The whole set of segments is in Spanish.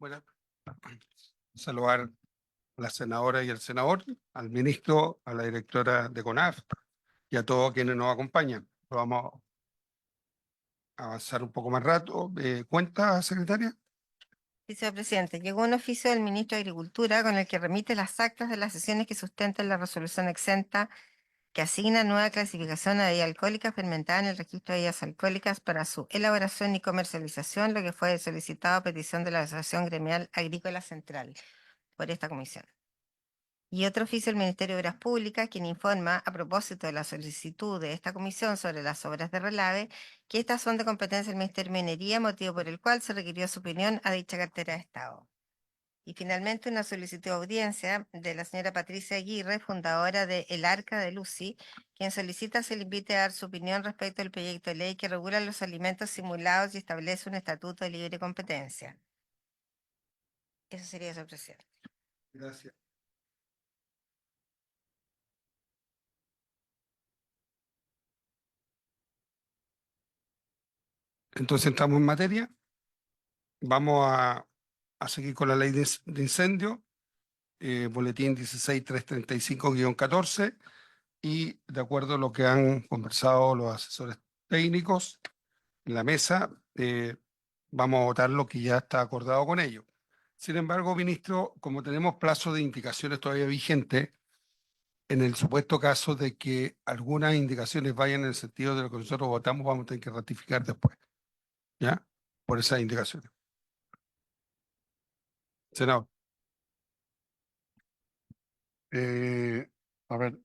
Bueno, saludar a la senadora y al senador, al ministro, a la directora de CONAF y a todos quienes nos acompañan. Vamos a avanzar un poco más rato. ¿Cuenta, secretaria? Vicepresidente, llegó un oficio del ministro de Agricultura con el que remite las actas de las sesiones que sustentan la resolución exenta que asigna nueva clasificación a bebida alcohólica fermentada en el registro de bebidas alcohólicas para su elaboración y comercialización, lo que fue solicitado a petición de la Asociación Gremial Agrícola Central por esta comisión. Y otro oficio del Ministerio de Obras Públicas, quien informa a propósito de la solicitud de esta comisión sobre las obras de relave, que estas son de competencia del Ministerio de Minería, motivo por el cual se requirió su opinión a dicha cartera de Estado. Y finalmente una solicitud de audiencia de la señora Patricia Aguirre, fundadora de El Arca de Lucy, quien solicita se le invite a dar su opinión respecto al proyecto de ley que regula los alimentos simulados y establece un estatuto de libre competencia. Eso sería, señor presidente. Gracias. Entonces entramos en materia. Vamos a seguir con la ley de incendio, boletín 16335-14, y de acuerdo a lo que han conversado los asesores técnicos en la mesa, vamos a votar lo que ya está acordado con ellos. Sin embargo, ministro, como tenemos plazo de indicaciones todavía vigente, en el supuesto caso de que algunas indicaciones vayan en el sentido de lo que nosotros votamos, vamos a tener que ratificar después, ¿ya? Por esas indicaciones. Senador. Eh, a ver,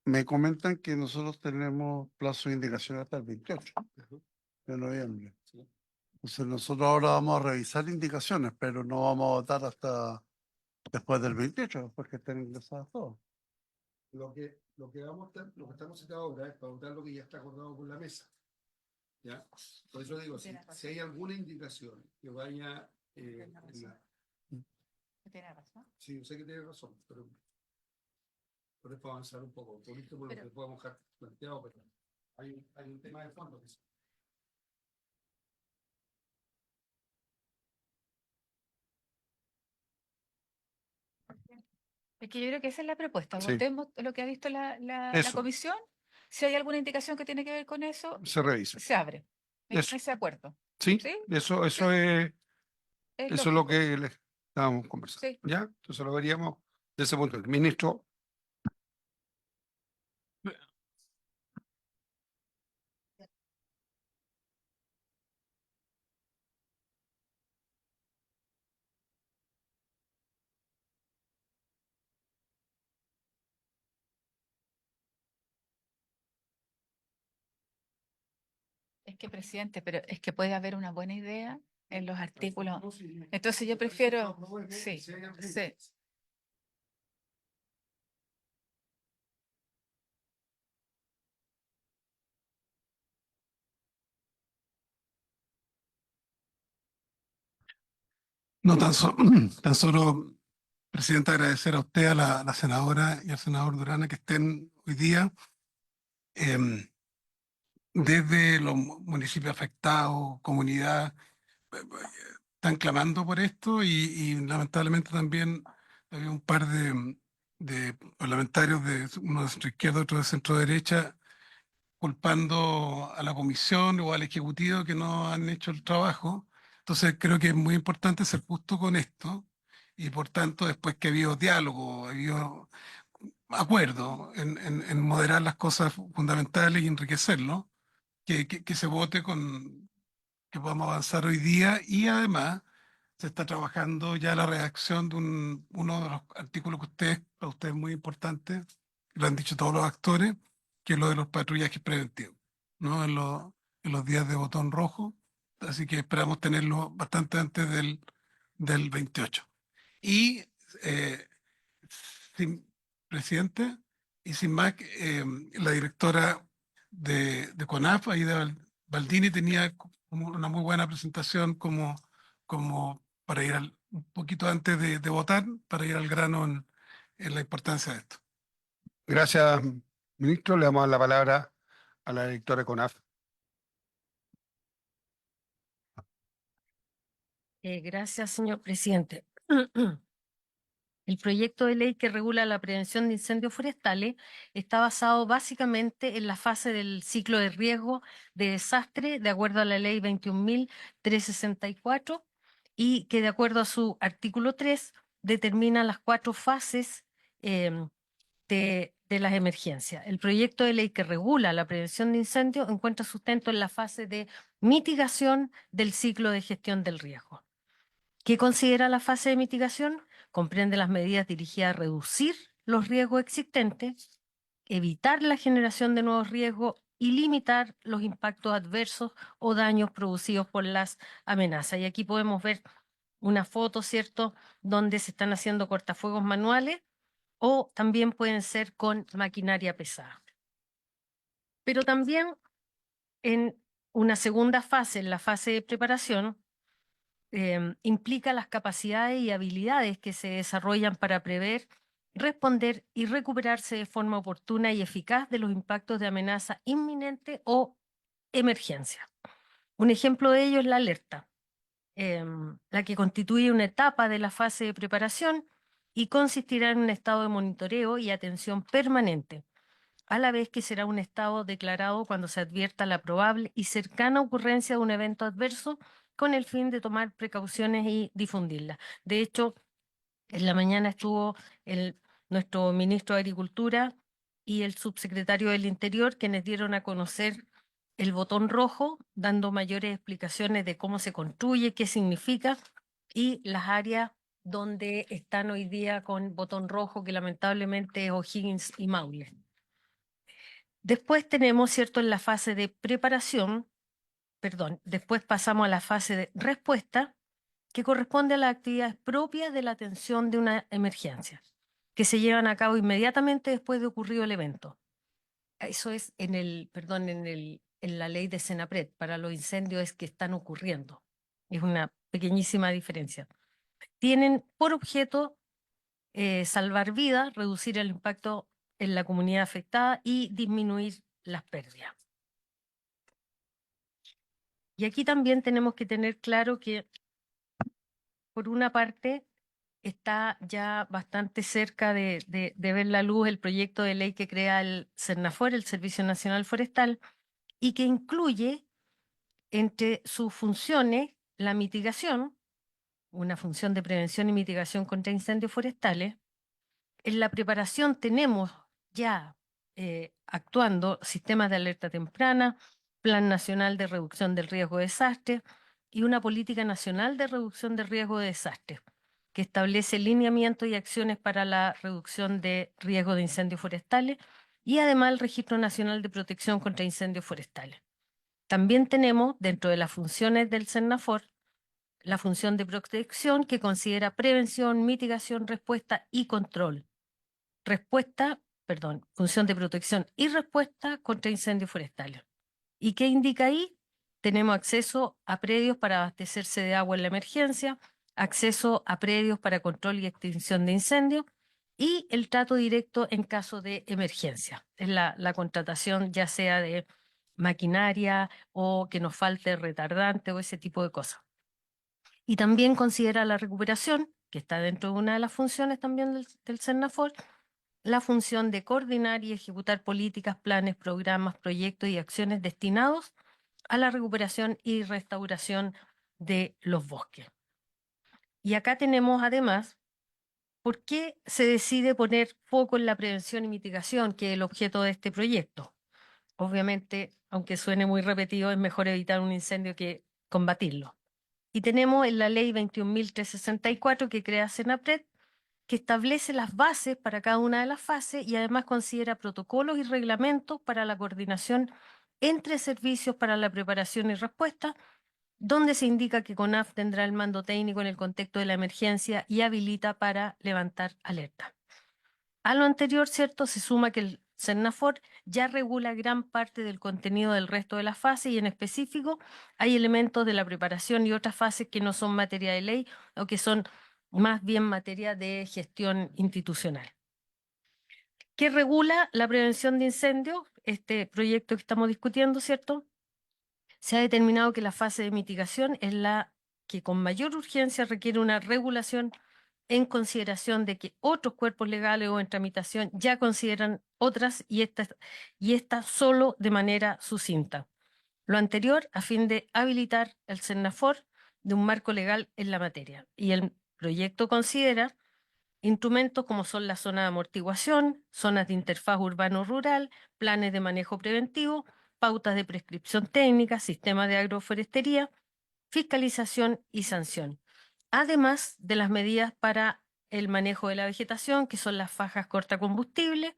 me comentan que nosotros tenemos plazo de indicación hasta el 28 de noviembre. Entonces nosotros ahora vamos a revisar indicaciones, pero no vamos a votar hasta después del 28, después que estén ingresadas todas. Lo que lo que estamos citando ahora es para votar lo que ya está acordado con la mesa, ¿ya? Por eso digo, si hay alguna indicación que vaya en la... ¿Tiene razón? Sí, yo sé que tiene razón, pero por eso avanzar un poco, por esto por lo que podemos dejar planteado, pero hay un tema de fondo que Es que yo creo que esa es la propuesta. sí, Votemos lo que ha visto la eso, comisión. Si hay alguna indicación que tiene que ver con eso, se revisa. se abre. En Eso, ese acuerdo. sí, ¿Sí? eso Sí, es eso es lo lógico. que le estábamos conversando, Sí. ¿ya? Entonces lo veríamos desde ese punto. El ministro, Es que, presidente, pero es que puede haber una buena idea en los artículos. no, sí, Entonces yo me parece que prefiero, no vuelve, sí, si hay alguna sí. No, tan solo, presidente, agradecer a usted, a la senadora y al senador Durana que estén hoy día desde los municipios afectados, comunidad, están clamando por esto y lamentablemente también había un par de parlamentarios, uno de centro izquierda, otro de centro derecha, culpando a la comisión o al ejecutivo que no han hecho el trabajo. Entonces creo que es muy importante ser justo con esto y por tanto después que ha habido diálogo, ha habido acuerdo en moderar las cosas fundamentales y enriquecerlo, que se vote con que podamos avanzar hoy día y además se está trabajando ya la redacción de uno de los artículos que para ustedes es muy importante, lo han dicho todos los actores, que es lo de los patrullajes preventivos, ¿no? En los días de botón rojo, así que esperamos tenerlo bastante antes del 28. Y, eh, sin, presidente, y sin más, la directora de CONAF, Aida Baldini, tenía como una muy buena presentación como para ir un poquito antes de votar, para ir al grano en la importancia de esto. gracias, ministro. Le damos la palabra a la directora de CONAF. Gracias, señor presidente. El proyecto de ley que regula la prevención de incendios forestales está basado básicamente en la fase del ciclo de riesgo de desastre, de acuerdo a la ley 21.364, y que de acuerdo a su artículo 3 determina las 4 fases de las emergencias. El proyecto de ley que regula la prevención de incendios encuentra sustento en la fase de mitigación del ciclo de gestión del riesgo. ¿Qué considera la fase de mitigación? Comprende las medidas dirigidas a reducir los riesgos existentes, evitar la generación de nuevos riesgos y limitar los impactos adversos o daños producidos por las amenazas. Y aquí podemos ver una foto, ¿cierto?, donde se están haciendo cortafuegos manuales o también pueden ser con maquinaria pesada. Pero también en una segunda fase, en la fase de preparación, implica las capacidades y habilidades que se desarrollan para prever, responder y recuperarse de forma oportuna y eficaz de los impactos de amenaza inminente o emergencia. Un ejemplo de ello es la alerta, la que constituye una etapa de la fase de preparación y consistirá en un estado de monitoreo y atención permanente, a la vez que será un estado declarado cuando se advierta la probable y cercana ocurrencia de un evento adverso con el fin de tomar precauciones y difundirla. De hecho, en la mañana estuvo nuestro ministro de Agricultura y el subsecretario del Interior, quienes dieron a conocer el botón rojo, dando mayores explicaciones de cómo se construye, qué significa y las áreas donde están hoy día con botón rojo, que lamentablemente es O'Higgins y Maule. Después tenemos, ¿cierto?, en la fase de preparación, después pasamos a la fase de respuesta, que corresponde a las actividades propias de la atención de una emergencia, que se llevan a cabo inmediatamente después de ocurrido el evento. Eso es en la ley de Senapred, para los incendios que están ocurriendo. Es una pequeñísima diferencia. Tienen por objeto salvar vidas, reducir el impacto en la comunidad afectada y disminuir las pérdidas. Y aquí también tenemos que tener claro que, por una parte, está ya bastante cerca de ver la luz el proyecto de ley que crea el SERNAFOR, el Servicio Nacional Forestal, y que incluye entre sus funciones la mitigación, una función de prevención y mitigación contra incendios forestales. En la preparación tenemos ya actuando sistemas de alerta temprana, Plan Nacional de Reducción del Riesgo de Desastres y una Política Nacional de Reducción del Riesgo de Desastres, que establece lineamientos y acciones para la reducción de riesgo de incendios forestales y además el Registro Nacional de Protección contra Incendios Forestales. También tenemos, dentro de las funciones del SERNAFOR, la función de protección, que considera prevención, mitigación, respuesta y control. Función de protección y respuesta contra incendios forestales. ¿Y qué indica ahí? Tenemos acceso a predios para abastecerse de agua en la emergencia, acceso a predios para control y extinción de incendios y el trato directo en caso de emergencia. Es la contratación ya sea de maquinaria o que nos falte retardante o ese tipo de cosas. Y también considera la recuperación, que está dentro de una de las funciones también del SERNAFOR, la función de coordinar y ejecutar políticas, planes, programas, proyectos y acciones destinados a la recuperación y restauración de los bosques. Y acá tenemos además, ¿por qué se decide poner foco en la prevención y mitigación, que es el objeto de este proyecto? Obviamente, aunque suene muy repetido, es mejor evitar un incendio que combatirlo. Y tenemos en la ley 21.364 que crea Senapred, que establece las bases para cada una de las fases y además considera protocolos y reglamentos para la coordinación entre servicios para la preparación y respuesta, donde se indica que CONAF tendrá el mando técnico en el contexto de la emergencia y habilita para levantar alerta. A lo anterior, ¿cierto?, se suma que el SERNAFOR ya regula gran parte del contenido del resto de las fases y en específico hay elementos de la preparación y otras fases que no son materia de ley o que son más bien materia de gestión institucional. ¿Qué regula la prevención de incendios? Este proyecto que estamos discutiendo, ¿cierto? Se ha determinado que la fase de mitigación es la que con mayor urgencia requiere una regulación en consideración de que otros cuerpos legales o en tramitación ya consideran otras y esta solo de manera sucinta. Lo anterior a fin de habilitar el CERNAFOR de un marco legal en la materia. Y el proyecto considera instrumentos como son la zona de amortiguación, zonas de interfaz urbano-rural, planes de manejo preventivo, pautas de prescripción técnica, sistemas de agroforestería, fiscalización y sanción. Además de las medidas para el manejo de la vegetación, que son las fajas cortacombustible,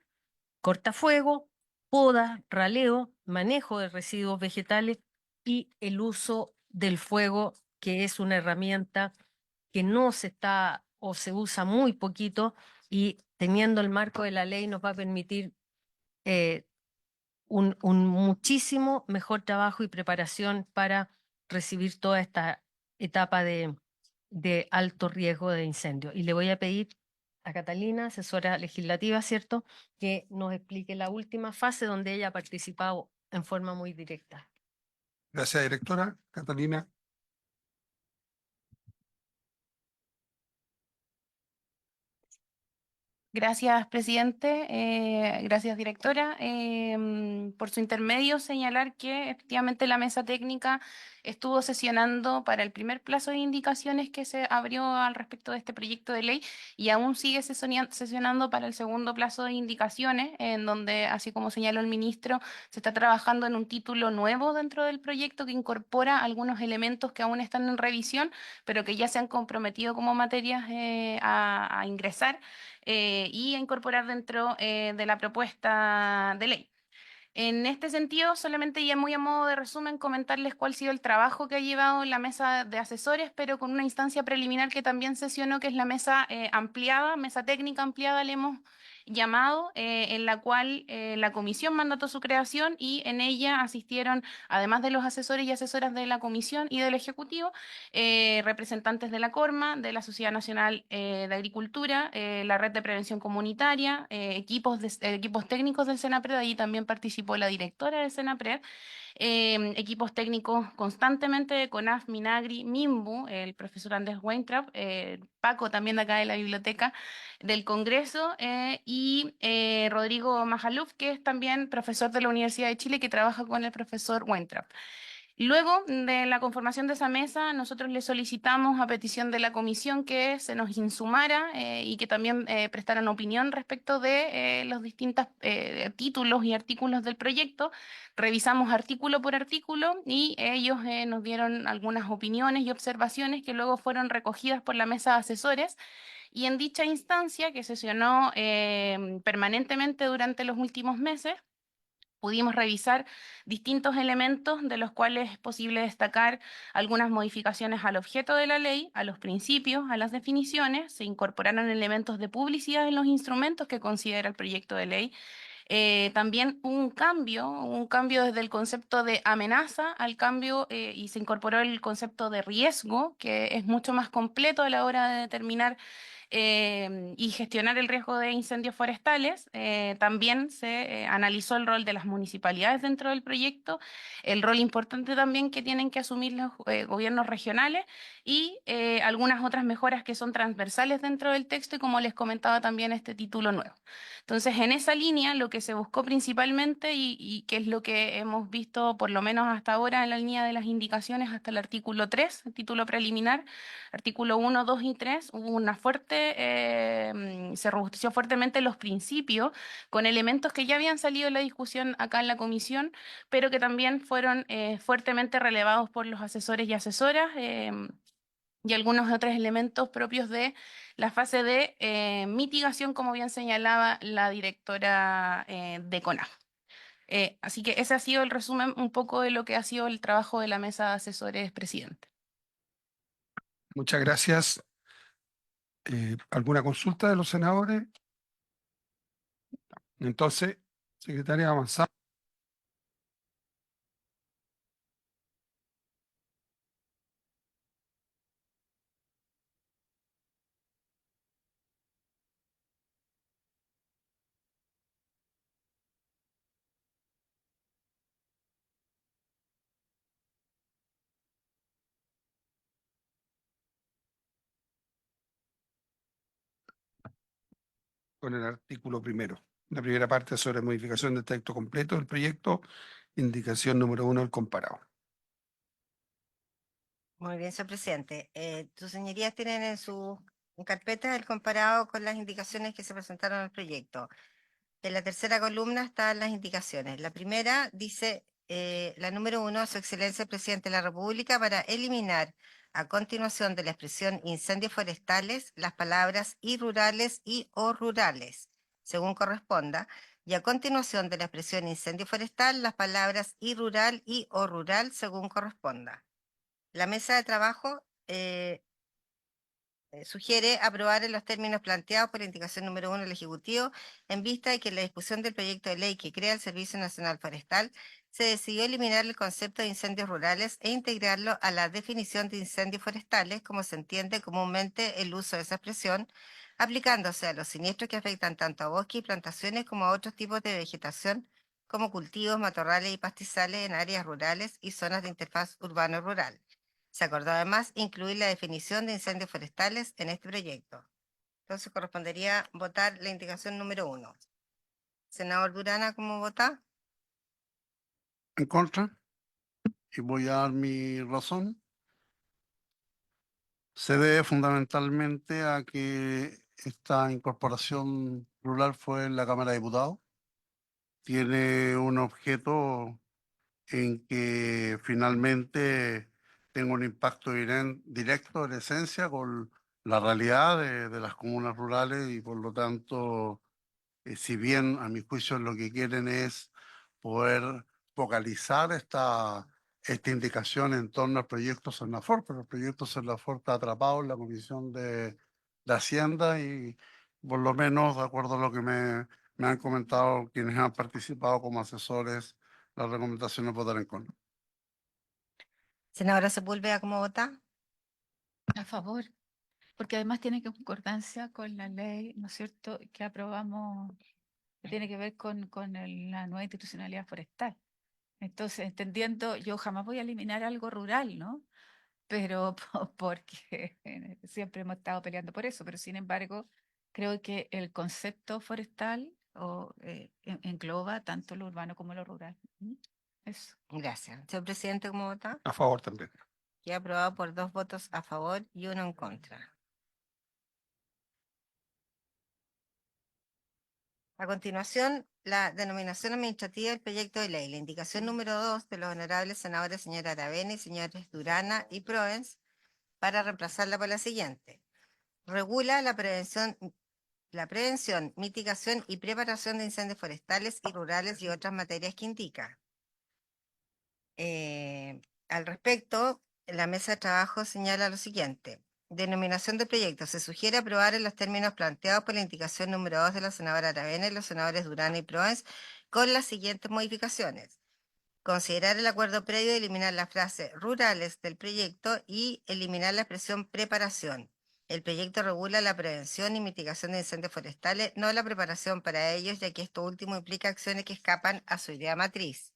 cortafuego, poda, raleo, manejo de residuos vegetales y el uso del fuego, que es una herramienta que no se está o se usa muy poquito y teniendo el marco de la ley nos va a permitir eh, un muchísimo mejor trabajo y preparación para recibir toda esta etapa de alto riesgo de incendio. Y le voy a pedir a Catalina, asesora legislativa, ¿cierto?, que nos explique la última fase donde ella ha participado en forma muy directa. Gracias, directora. Catalina. Gracias, presidente. Gracias, directora. Por su intermedio, señalar que efectivamente la mesa técnica estuvo sesionando para el primer plazo de indicaciones que se abrió al respecto de este proyecto de ley y aún sigue sesionando para el segundo plazo de indicaciones, en donde, así como señaló el ministro, se está trabajando en un título nuevo dentro del proyecto que incorpora algunos elementos que aún están en revisión, pero que ya se han comprometido como materias a ingresar y a incorporar dentro de la propuesta de ley. En este sentido, solamente ya muy a modo de resumen, comentarles cuál ha sido el trabajo que ha llevado la mesa de asesores, pero con una instancia preliminar que también sesionó, que es la mesa ampliada, mesa técnica ampliada, le hemos llamado, en la cual la comisión mandató su creación y en ella asistieron, además de los asesores y asesoras de la comisión y del Ejecutivo, representantes de la CORMA, de la Sociedad Nacional de Agricultura, la Red de Prevención Comunitaria, equipos técnicos del SENAPRED, allí también participó la directora del SENAPRED, equipos técnicos constantemente de CONAF, Minagri, Mimbu, el profesor Andrés Weintraub, Paco también de acá de la biblioteca del Congreso, y Rodrigo Majaluf, que es también profesor de la Universidad de Chile, que trabaja con el profesor Weintraub. Luego de la conformación de esa mesa, nosotros le solicitamos a petición de la comisión que se nos insumara y que también prestaran opinión respecto de los distintos títulos y artículos del proyecto. Revisamos artículo por artículo y ellos nos dieron algunas opiniones y observaciones que luego fueron recogidas por la mesa de asesores. Y en dicha instancia, que sesionó permanentemente durante los últimos meses, pudimos revisar distintos elementos de los cuales es posible destacar algunas modificaciones al objeto de la ley, a los principios, a las definiciones. Se incorporaron elementos de publicidad en los instrumentos que considera el proyecto de ley. También hubo un cambio desde el concepto de amenaza al cambio y se incorporó el concepto de riesgo, que es mucho más completo a la hora de determinar y gestionar el riesgo de incendios forestales. También se analizó el rol de las municipalidades dentro del proyecto, el rol importante también que tienen que asumir los gobiernos regionales y algunas otras mejoras que son transversales dentro del texto y como les comentaba también este título nuevo. Entonces, en esa línea, lo que se buscó principalmente y que es lo que hemos visto por lo menos hasta ahora en la línea de las indicaciones hasta el artículo 3, el título preliminar, artículo 1, 2 y 3, hubo una se robusteció fuertemente los principios con elementos que ya habían salido en la discusión acá en la comisión, pero que también fueron fuertemente relevados por los asesores y asesoras. Y algunos otros elementos propios de la fase de mitigación, como bien señalaba la directora de CONAF. Así que ese ha sido el resumen un poco de lo que ha sido el trabajo de la mesa de asesores, presidente. Muchas gracias. ¿Alguna consulta de los senadores? Entonces, secretaria, avanzamos. con el artículo primero. La primera parte sobre modificación del texto completo del proyecto, indicación número 1 del comparado. Muy bien, señor presidente. Tus señorías tienen en su carpeta el comparado con las indicaciones que se presentaron al proyecto. En la tercera columna están las indicaciones. La primera dice, la número 1, a su excelencia el presidente de la República, para eliminar a continuación de la expresión incendios forestales las palabras y rurales y o rurales, según corresponda, y a continuación de la expresión incendio forestal las palabras y rural y o rural, según corresponda. La mesa de trabajo sugiere aprobar en los términos planteados por la indicación número 1 del Ejecutivo, en vista de que en la discusión del proyecto de ley que crea el Servicio Nacional Forestal, se decidió eliminar el concepto de incendios rurales e integrarlo a la definición de incendios forestales, como se entiende comúnmente el uso de esa expresión, aplicándose a los siniestros que afectan tanto a bosques y plantaciones como a otros tipos de vegetación, como cultivos, matorrales y pastizales en áreas rurales y zonas de interfaz urbano-rural. Se acordó además incluir la definición de incendios forestales en este proyecto. Entonces correspondería votar la indicación número 1. Senador Durana, ¿cómo vota? En contra, y voy a dar mi razón. Se debe fundamentalmente a que esta incorporación rural fue en la Cámara de Diputados. Tiene un objeto en que finalmente tenga un impacto directo en esencia con la realidad de las comunas rurales y por lo tanto, si bien a mi juicio lo que quieren es poder focalizar esta indicación en torno al proyecto Senafor, pero el proyecto Senafor está atrapado en la Comisión de Hacienda y por lo menos, de acuerdo a lo que me han comentado quienes han participado como asesores, la recomendación es votar en contra. Senadora Sepúlveda, ¿cómo vota? A favor, porque además tiene concordancia con la ley, ¿no es cierto?, que aprobamos, que tiene que ver con la nueva institucionalidad forestal. Entonces, entendiendo, yo jamás voy a eliminar algo rural, ¿no? Pero porque siempre hemos estado peleando por eso, pero sin embargo, creo que el concepto forestal engloba tanto lo urbano como lo rural. Eso. Gracias. Señor presidente, ¿cómo vota? A favor también. Queda aprobado por 2 votos a favor y 1 en contra. A continuación, la denominación administrativa del proyecto de ley. La indicación número 2 de los honorables senadores señora Aravena y señores Durana y Proens, para reemplazarla por la siguiente. Regula la prevención, mitigación y preparación de incendios forestales y rurales y otras materias que indica. Al respecto, la mesa de trabajo señala lo siguiente. Denominación del proyecto. Se sugiere aprobar en los términos planteados por la indicación número 2 de la senadora Aravena y los senadores Durán y Proens con las siguientes modificaciones. Considerar el acuerdo previo de eliminar la frase rurales del proyecto y eliminar la expresión preparación. El proyecto regula la prevención y mitigación de incendios forestales, no la preparación para ellos, ya que esto último implica acciones que escapan a su idea matriz.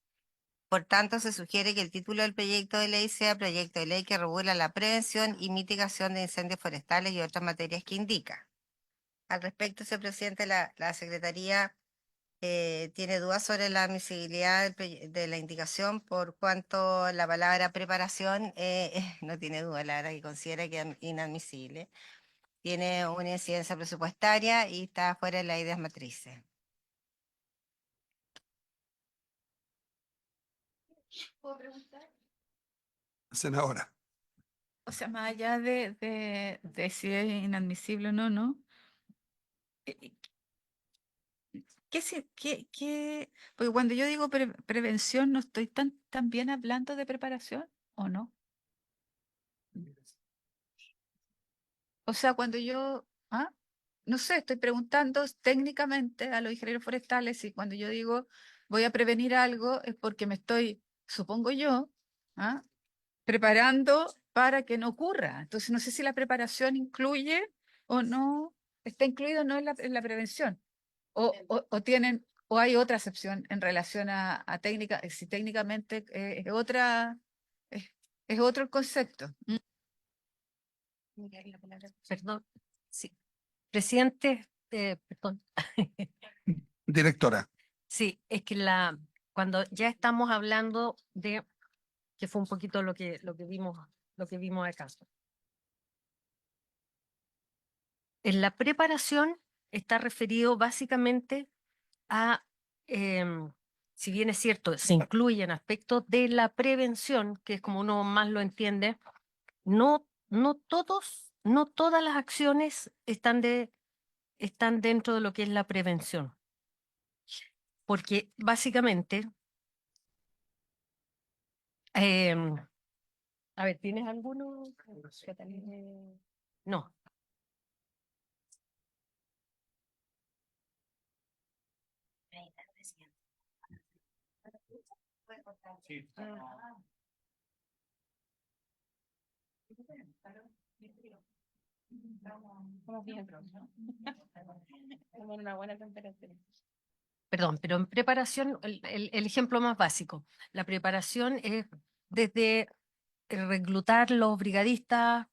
Por tanto, se sugiere que el título del proyecto de ley sea proyecto de ley que regula la prevención y mitigación de incendios forestales y otras materias que indica. Al respecto, señor presidente, la Secretaría tiene dudas sobre la admisibilidad de la indicación, por cuanto la palabra preparación no tiene duda, la verdad que considera que es inadmisible. Tiene una incidencia presupuestaria y está fuera de las ideas matrices. ¿Puedo preguntar? Senadora. O sea, más allá de si es inadmisible o no, ¿no? Eh, Porque cuando yo digo prevención, ¿no estoy también hablando de preparación o no? O sea, cuando yo, no sé, estoy preguntando técnicamente a los ingenieros forestales y cuando yo digo voy a prevenir algo es porque me estoy, supongo yo, ¿ah?, preparando para que no ocurra. Entonces, no sé si la preparación incluye o no, está incluido o no en la prevención. O tienen, o hay otra excepción en relación a técnica, si técnicamente es otra, es otro el concepto. Perdón. Sí. Presidente, Perdón. Directora, Sí, es que cuando ya estamos hablando de, que fue un poquito lo que vimos acá. En la preparación está referido básicamente a, si bien es cierto, se incluyen aspectos de la prevención, que es como uno más lo entiende, no todas las acciones están dentro de lo que es la prevención. Porque básicamente, em, a ver, ¿tienes alguno? No. Estamos bien. Estamos en una buena temperatura. Perdón, pero en preparación, el ejemplo más básico, la preparación es desde reclutar los brigadistas,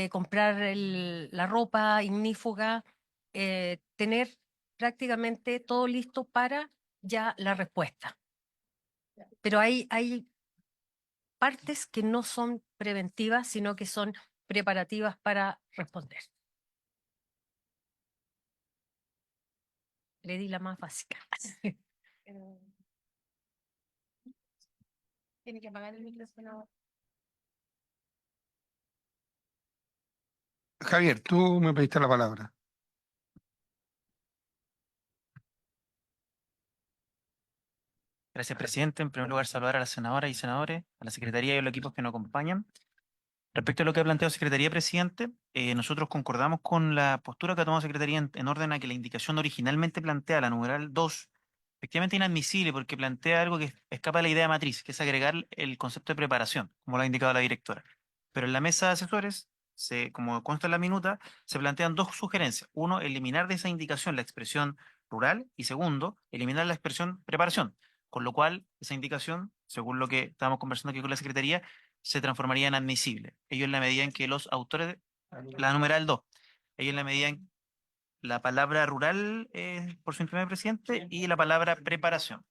comprar la ropa ignífuga, tener prácticamente todo listo para ya la respuesta. Pero hay partes que no son preventivas, sino que son preparativas para responder. Le di la más básica. Tiene que apagar el micrófono. Javier, tú me pediste la palabra. Gracias, presidente. En primer lugar, saludar a las senadoras y senadores, a la Secretaría y a los equipos que nos acompañan. Respecto a lo que ha planteado Secretaría, presidente, nosotros concordamos con la postura que ha tomado Secretaría en orden a que la indicación originalmente planteada, la numeral 2, efectivamente inadmisible porque plantea algo que escapa de la idea matriz, que es agregar el concepto de preparación, como lo ha indicado la directora. Pero en la mesa de asesores, como consta en la minuta, se plantean dos sugerencias. Uno, eliminar de esa indicación la expresión rural y segundo, eliminar la expresión preparación. Con lo cual, esa indicación, según lo que estábamos conversando aquí con la Secretaría, se transformaría en admisible. Ello en la medida en que los autores, la numeral 2, ello en la medida en la palabra rural, por su informe presidente, y la palabra preparación.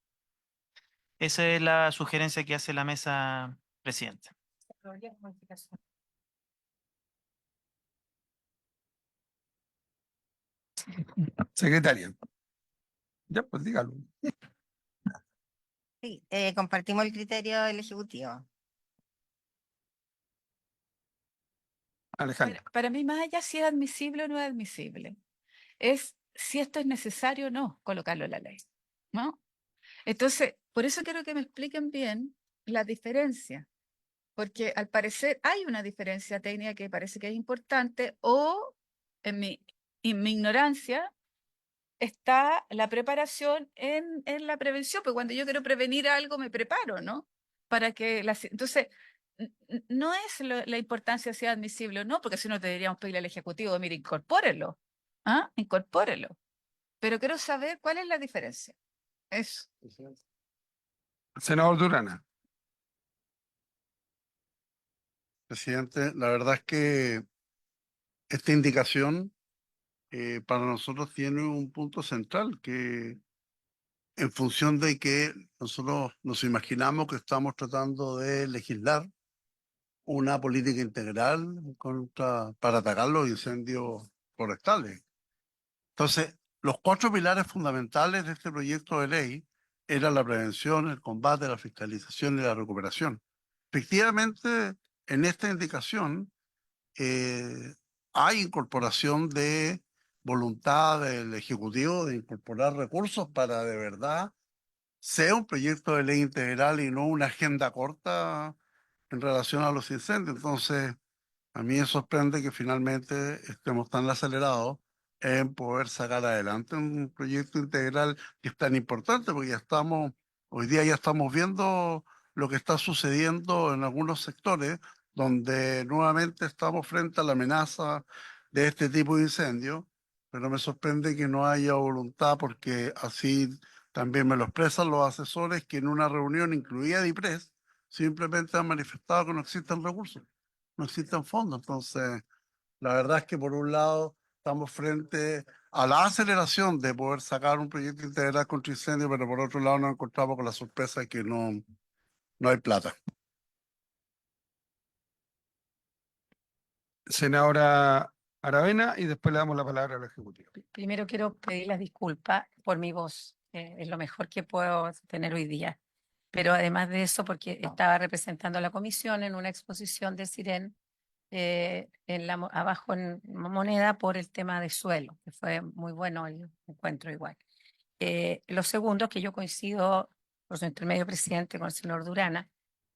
Esa es la sugerencia que hace la mesa presidente. Secretaria. Ya, pues dígalo. Sí, compartimos el criterio del Ejecutivo. Alejandro. Para mí, más allá si es admisible o no es admisible, es si esto es necesario o no colocarlo en la ley, ¿no? Entonces, por eso quiero que me expliquen bien la diferencia, porque al parecer hay una diferencia técnica que parece que es importante, o en mi ignorancia está la preparación en la prevención, porque cuando yo quiero prevenir algo me preparo, ¿no? Para que entonces, no es la importancia si es admisible o no, porque si no deberíamos pedirle al Ejecutivo, mire, incorpórelo, ¿ah? Incorpórelo. Pero quiero saber cuál es la diferencia. Eso. Senador Durana. Presidente, la verdad es que esta indicación para nosotros tiene un punto central que en función de que nosotros nos imaginamos que estamos tratando de legislar una política integral para atacar los incendios forestales. Entonces, los cuatro pilares fundamentales de este proyecto de ley eran la prevención, el combate, la fiscalización y la recuperación. Efectivamente, en esta indicación hay incorporación de voluntad del Ejecutivo de incorporar recursos para de verdad sea un proyecto de ley integral y no una agenda corta en relación a los incendios. Entonces, a mí me sorprende que finalmente estemos tan acelerados en poder sacar adelante un proyecto integral que es tan importante, porque hoy día ya estamos viendo lo que está sucediendo en algunos sectores, donde nuevamente estamos frente a la amenaza de este tipo de incendios, pero me sorprende que no haya voluntad, porque así también me lo expresan los asesores que en una reunión incluida de IPRES simplemente han manifestado que no existen recursos, no existen fondos. Entonces, la verdad es que por un lado estamos frente a la aceleración de poder sacar un proyecto integral contra incendio, pero por otro lado nos encontramos con la sorpresa de que no hay plata. Senadora Aravena, y después le damos la palabra al Ejecutivo. Primero quiero pedir las disculpas por mi voz. Es lo mejor que puedo tener hoy día. Pero además de eso, porque estaba representando a la comisión en una exposición de Siren abajo en Moneda por el tema de suelo, que fue muy bueno el encuentro igual. Lo segundo, que yo coincido por su intermedio presidente con el señor Durana,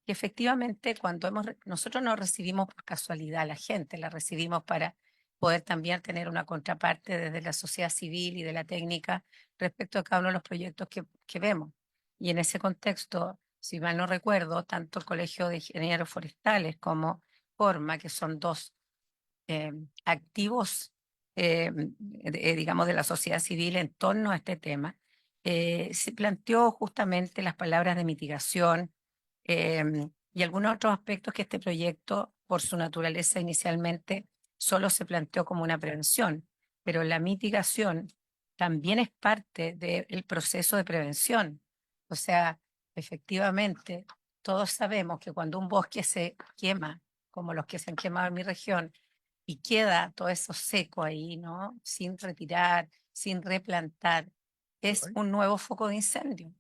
que efectivamente cuando nosotros no recibimos por casualidad a la gente, la recibimos para poder también tener una contraparte desde la sociedad civil y de la técnica respecto a cada uno de los proyectos que vemos. Y en ese contexto, si mal no recuerdo, tanto el Colegio de Ingenieros Forestales como Forma, que son dos activos, digamos, de la sociedad civil en torno a este tema, se planteó justamente las palabras de mitigación y algunos otros aspectos que este proyecto, por su naturaleza inicialmente, solo se planteó como una prevención, pero la mitigación también es parte del proceso de prevención. O sea, efectivamente, todos sabemos que cuando un bosque se quema, como los que se han quemado en mi región, y queda todo eso seco ahí, ¿no? Sin retirar, sin replantar, es un nuevo foco de incendio.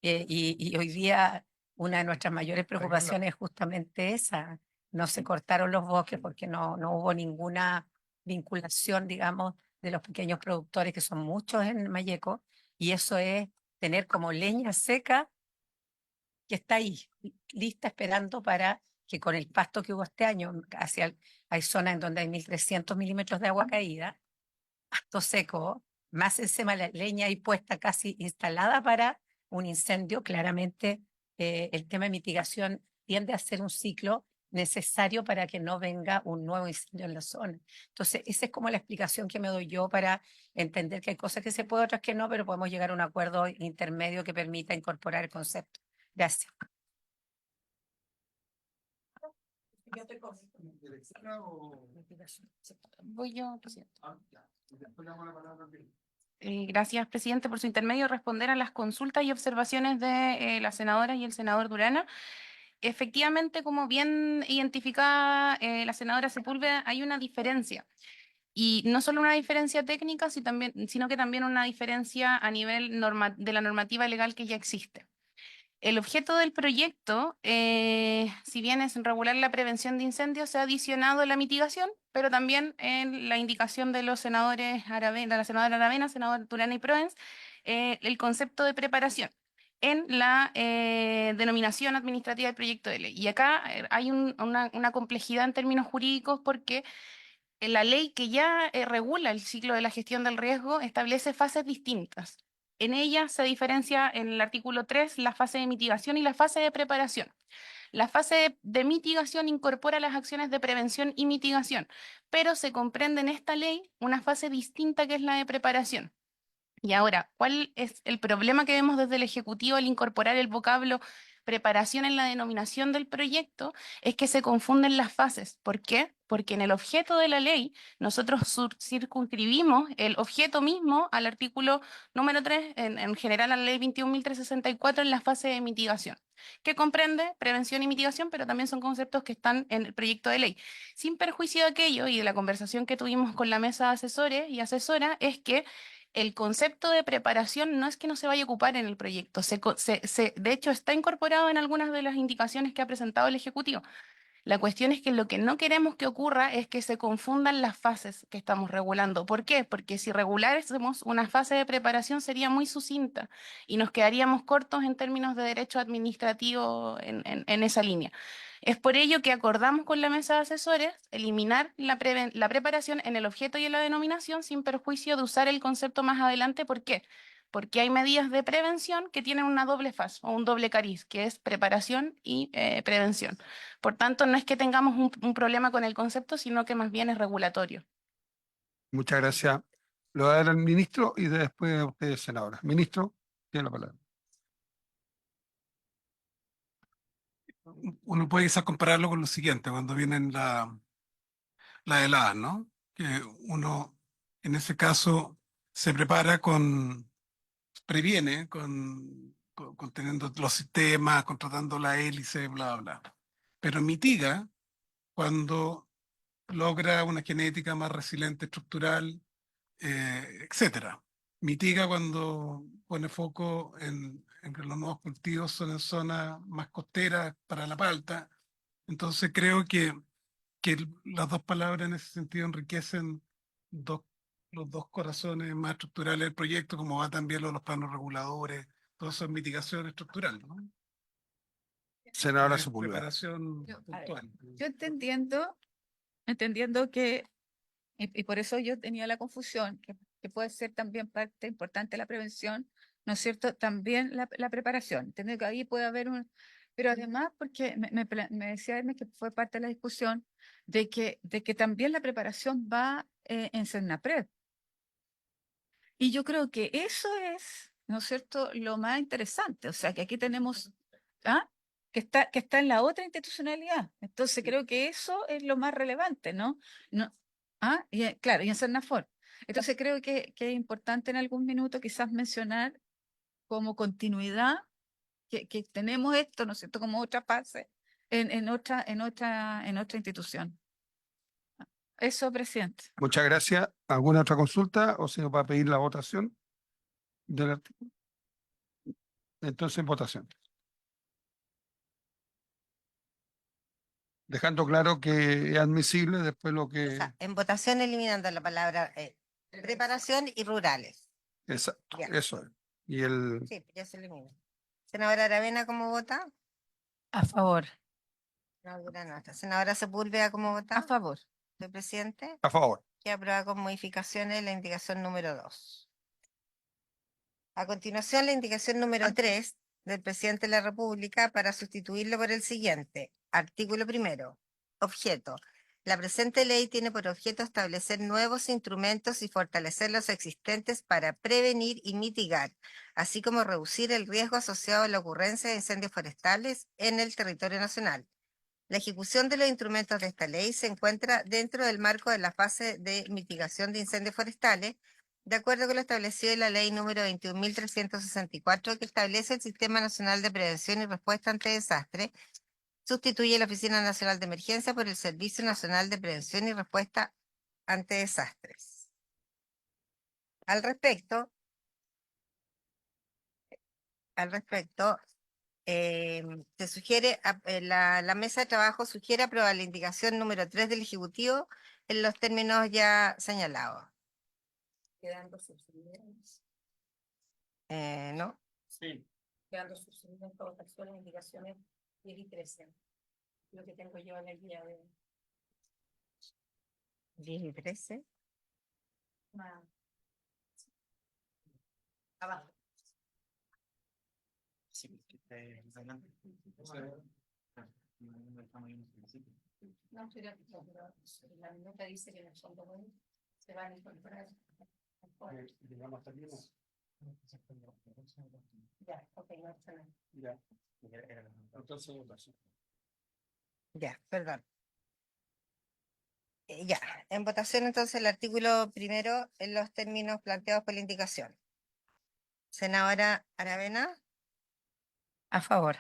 Y hoy día una de nuestras mayores preocupaciones es justamente esa. No se cortaron los bosques porque no hubo ninguna vinculación, digamos, de los pequeños productores, que son muchos en Mayeco, y eso es tener como leña seca que está ahí, lista esperando para que con el pasto que hubo este año, hay zonas en donde hay 1.300 milímetros de agua caída, pasto seco, más encima la leña ahí puesta casi instalada para un incendio. Claramente el tema de mitigación tiende a ser un ciclo necesario para que no venga un nuevo incendio en la zona. Entonces, esa es como la explicación que me doy yo para entender que hay cosas que se pueden, otras que no, pero podemos llegar a un acuerdo intermedio que permita incorporar el concepto. Gracias. Voy yo, presidente. Gracias, presidente, por su intermedio responder a las consultas y observaciones de la senadora y el senador Durana. Efectivamente, como bien identificada la senadora Sepúlveda, hay una diferencia. Y no solo una diferencia técnica, sino que también una diferencia a nivel de la normativa legal que ya existe. El objeto del proyecto, si bien es regular la prevención de incendios, se ha adicionado la mitigación, pero también en la indicación de los senadores Aravena, la senadora Aravena, senador Durana y Proens, el concepto de preparación en la denominación administrativa del proyecto de ley. Y acá hay una complejidad en términos jurídicos porque la ley que ya regula el ciclo de la gestión del riesgo establece fases distintas. En ella se diferencia en el artículo 3 la fase de mitigación y la fase de preparación. La fase de mitigación incorpora las acciones de prevención y mitigación, pero se comprende en esta ley una fase distinta que es la de preparación. Y ahora, ¿cuál es el problema que vemos desde el Ejecutivo al incorporar el vocablo preparación en la denominación del proyecto? Es que se confunden las fases. ¿Por qué? Porque en el objeto de la ley nosotros circunscribimos el objeto mismo al artículo número 3, en general a la ley 21.364 en la fase de mitigación, que comprende prevención y mitigación, pero también son conceptos que están en el proyecto de ley. Sin perjuicio de aquello y de la conversación que tuvimos con la mesa de asesores y asesora, es que el concepto de preparación no es que no se vaya a ocupar en el proyecto, de hecho está incorporado en algunas de las indicaciones que ha presentado el Ejecutivo. La cuestión es que lo que no queremos que ocurra es que se confundan las fases que estamos regulando. ¿Por qué? Porque si reguláramos una fase de preparación sería muy sucinta y nos quedaríamos cortos en términos de derecho administrativo en esa línea. Es por ello que acordamos con la mesa de asesores eliminar la preparación en el objeto y en la denominación sin perjuicio de usar el concepto más adelante. ¿Por qué? Porque hay medidas de prevención que tienen una doble fase o un doble cariz, que es preparación y prevención. Por tanto, no es que tengamos un problema con el concepto, sino que más bien es regulatorio. Muchas gracias. Lo va a dar al ministro y después a usted, senadora. Ministro, tiene la palabra. Uno puede quizás compararlo con lo siguiente, cuando vienen la helada, ¿no? Que uno, en ese caso, se prepara previene con teniendo los sistemas, contratando la hélice, bla, bla. Pero mitiga cuando logra una genética más resiliente estructural, etcétera. Mitiga cuando pone foco en que los nuevos cultivos son en zonas más costeras para la palta. Entonces creo que las dos palabras en ese sentido enriquecen dos, los dos corazones más estructurales del proyecto, como va también lo de los planos reguladores, todo eso es mitigación estructural, ¿no? Senadora Es Sepúlveda. preparación Yo- a ver, puntual. Yo entendiendo que, y por eso yo tenía la confusión, que puede ser también parte importante de la prevención, ¿no es cierto? También la preparación. Entiendo que ahí puede haber pero además, porque me decía Hermes que fue parte de la discusión, de que también la preparación va en Senapred. Y yo creo que eso es, ¿no es cierto?, lo más interesante. O sea, que aquí tenemos, ¿ah? Que está en la otra institucionalidad. Entonces creo que eso es lo más relevante, ¿no? No, ¿ah? Y, claro, y en Cernafor. Entonces creo que es importante en algún minuto quizás mencionar como continuidad que tenemos esto, ¿no es cierto?, como otra fase en otra institución. Eso, presidente. Muchas gracias. ¿Alguna otra consulta o si no para pedir la votación del artículo? Entonces, votación. Dejando claro que es admisible después lo O que... sea, en votación eliminando la palabra preparación y rurales. Exacto, Ya. eso es. Y el... Sí, ya se elimina. Senadora Aravena, ¿cómo vota? A favor. No, Durán no está. Senadora Sepúlveda, ¿cómo vota? A favor. Señor presidente. A favor. Que aprueba con modificaciones la indicación número 2. A continuación, la indicación número 3 del presidente de la República para sustituirlo por el siguiente. Artículo 1. Objeto. La presente ley tiene por objeto establecer nuevos instrumentos y fortalecer los existentes para prevenir y mitigar, así como reducir el riesgo asociado a la ocurrencia de incendios forestales en el territorio nacional. La ejecución de los instrumentos de esta ley se encuentra dentro del marco de la fase de mitigación de incendios forestales, de acuerdo con lo establecido en la ley número 21.364, que establece el Sistema Nacional de Prevención y Respuesta ante Desastres, sustituye la Oficina Nacional de Emergencia por el Servicio Nacional de Prevención y Respuesta ante Desastres. Al respecto, se sugiere, la mesa de trabajo sugiere aprobar la indicación número 3 del Ejecutivo en los términos ya señalados. Quedando subsumidas. ¿No? Sí. Quedando subsumidas todas las indicaciones 10 y 13. Lo que tengo yo en el día de 10 y 13. abajo. Sí, adelante. No, estoy de acuerdo, pero la minuta dice que en el fondo se van a incorporar. Ya, ok, no está nada. Ya. Entonces, votación. Ya, perdón. Ya, en votación entonces el artículo 1 en los términos planteados por la indicación. Senadora Aravena, A favor.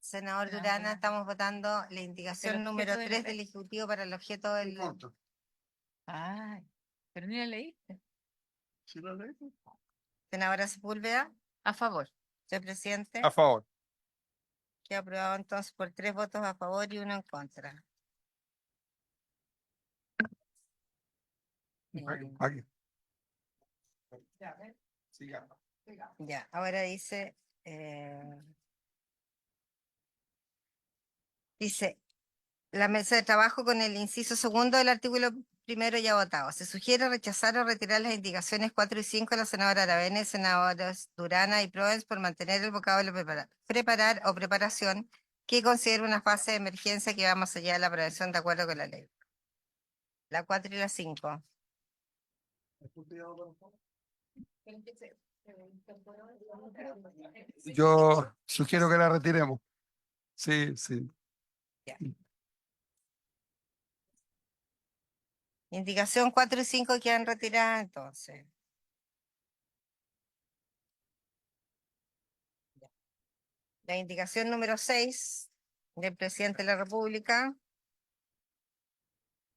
senador Durana, estamos votando la indicación El número objeto de la 3 ley. del Ejecutivo para el objeto del... Ay, pero ni la leíste. ¿Sí lo leí? Senadora Sepúlveda, A favor. señor presidente, A favor. queda aprobado entonces por 3 votos a favor y 1 en contra. Aquí. Sigamos. Ya, ahora dice, la mesa de trabajo con el inciso segundo del artículo 1 ya votado. Se sugiere rechazar o retirar las indicaciones 4 y 5 de la senadora Aravena y senadoras Durana y Proens por mantener el vocablo preparar o preparación, que considera una fase de emergencia que va más allá de la prevención de acuerdo con la ley. La 4 y la 5. Yo sugiero que la retiremos. Sí, sí. Indicación 4 y 5 quedan retiradas entonces. La indicación número 6 del presidente de la República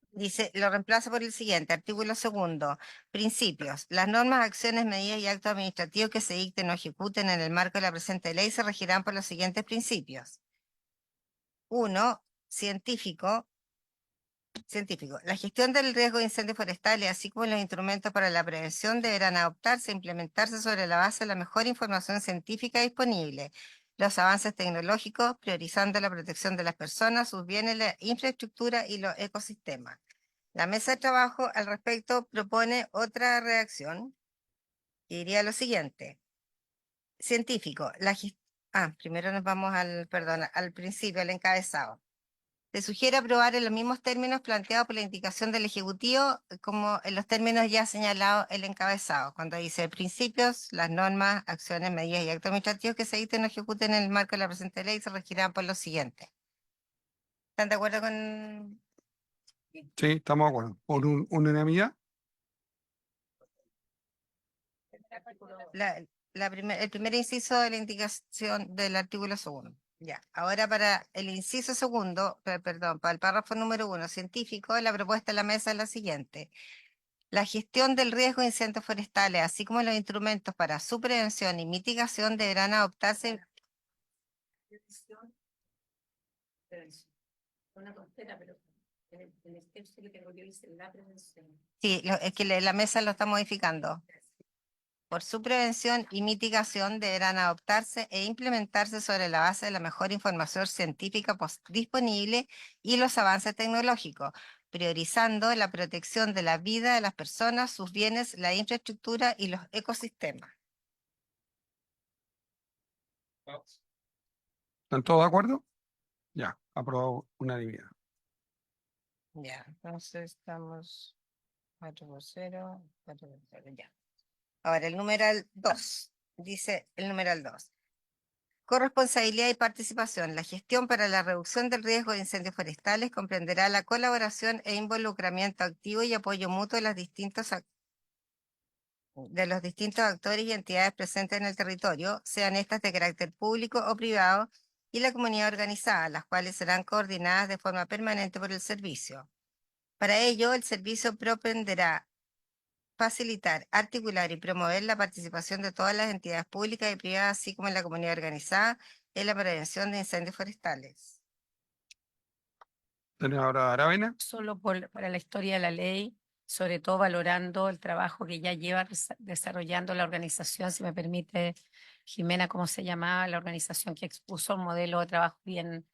dice, lo reemplaza por el siguiente, artículo 2º, principios. Las normas, acciones, medidas y actos administrativos que se dicten o ejecuten en el marco de la presente ley se regirán por los siguientes principios. 1. Científico. La gestión del riesgo de incendios forestales, así como los instrumentos para la prevención, deberán adoptarse e implementarse sobre la base de la mejor información científica disponible, los avances tecnológicos, priorizando la protección de las personas, sus bienes, la infraestructura y los ecosistemas. La mesa de trabajo al respecto propone otra redacción y diría lo siguiente. Científico. Primero nos vamos al principio, al encabezado. Se sugiere aprobar en los mismos términos planteados por la indicación del Ejecutivo, como en los términos ya señalados el encabezado, cuando dice principios, las normas, acciones, medidas y actos administrativos que se dicten o ejecuten en el marco de la presente ley se regirán por lo siguiente. ¿Están de acuerdo con...? Sí, estamos de acuerdo. Por unanimidad. El primer inciso de la indicación del artículo 2º. Ya, ahora para el inciso 2º, perdón, para el párrafo número 1, científico, la propuesta de la mesa es la siguiente. La gestión del riesgo de incendios forestales, así como los instrumentos para su prevención y mitigación, deberán adoptarse. Sí, es que la mesa lo está modificando. Por su prevención y mitigación deberán adoptarse e implementarse sobre la base de la mejor información científica disponible y los avances tecnológicos, priorizando la protección de la vida de las personas, sus bienes, la infraestructura y los ecosistemas. ¿Están todos de acuerdo? Ya, aprobado unanimidad. Ya, entonces estamos 4-0, 4-0, ya. Ahora, el numeral 2, dice el numeral 2. Corresponsabilidad y participación. La gestión para la reducción del riesgo de incendios forestales comprenderá la colaboración e involucramiento activo y apoyo mutuo de los distintos actores y entidades presentes en el territorio, sean estas de carácter público o privado, y la comunidad organizada, las cuales serán coordinadas de forma permanente por el servicio. Para ello, el servicio proprenderá facilitar, articular y promover la participación de todas las entidades públicas y privadas, así como en la comunidad organizada, en la prevención de incendios forestales. Tenemos ahora a Aravena. Solo para la historia de la ley, sobre todo valorando el trabajo que ya lleva desarrollando la organización, si me permite, Jimena, ¿cómo se llamaba la organización que expuso un modelo de trabajo bien...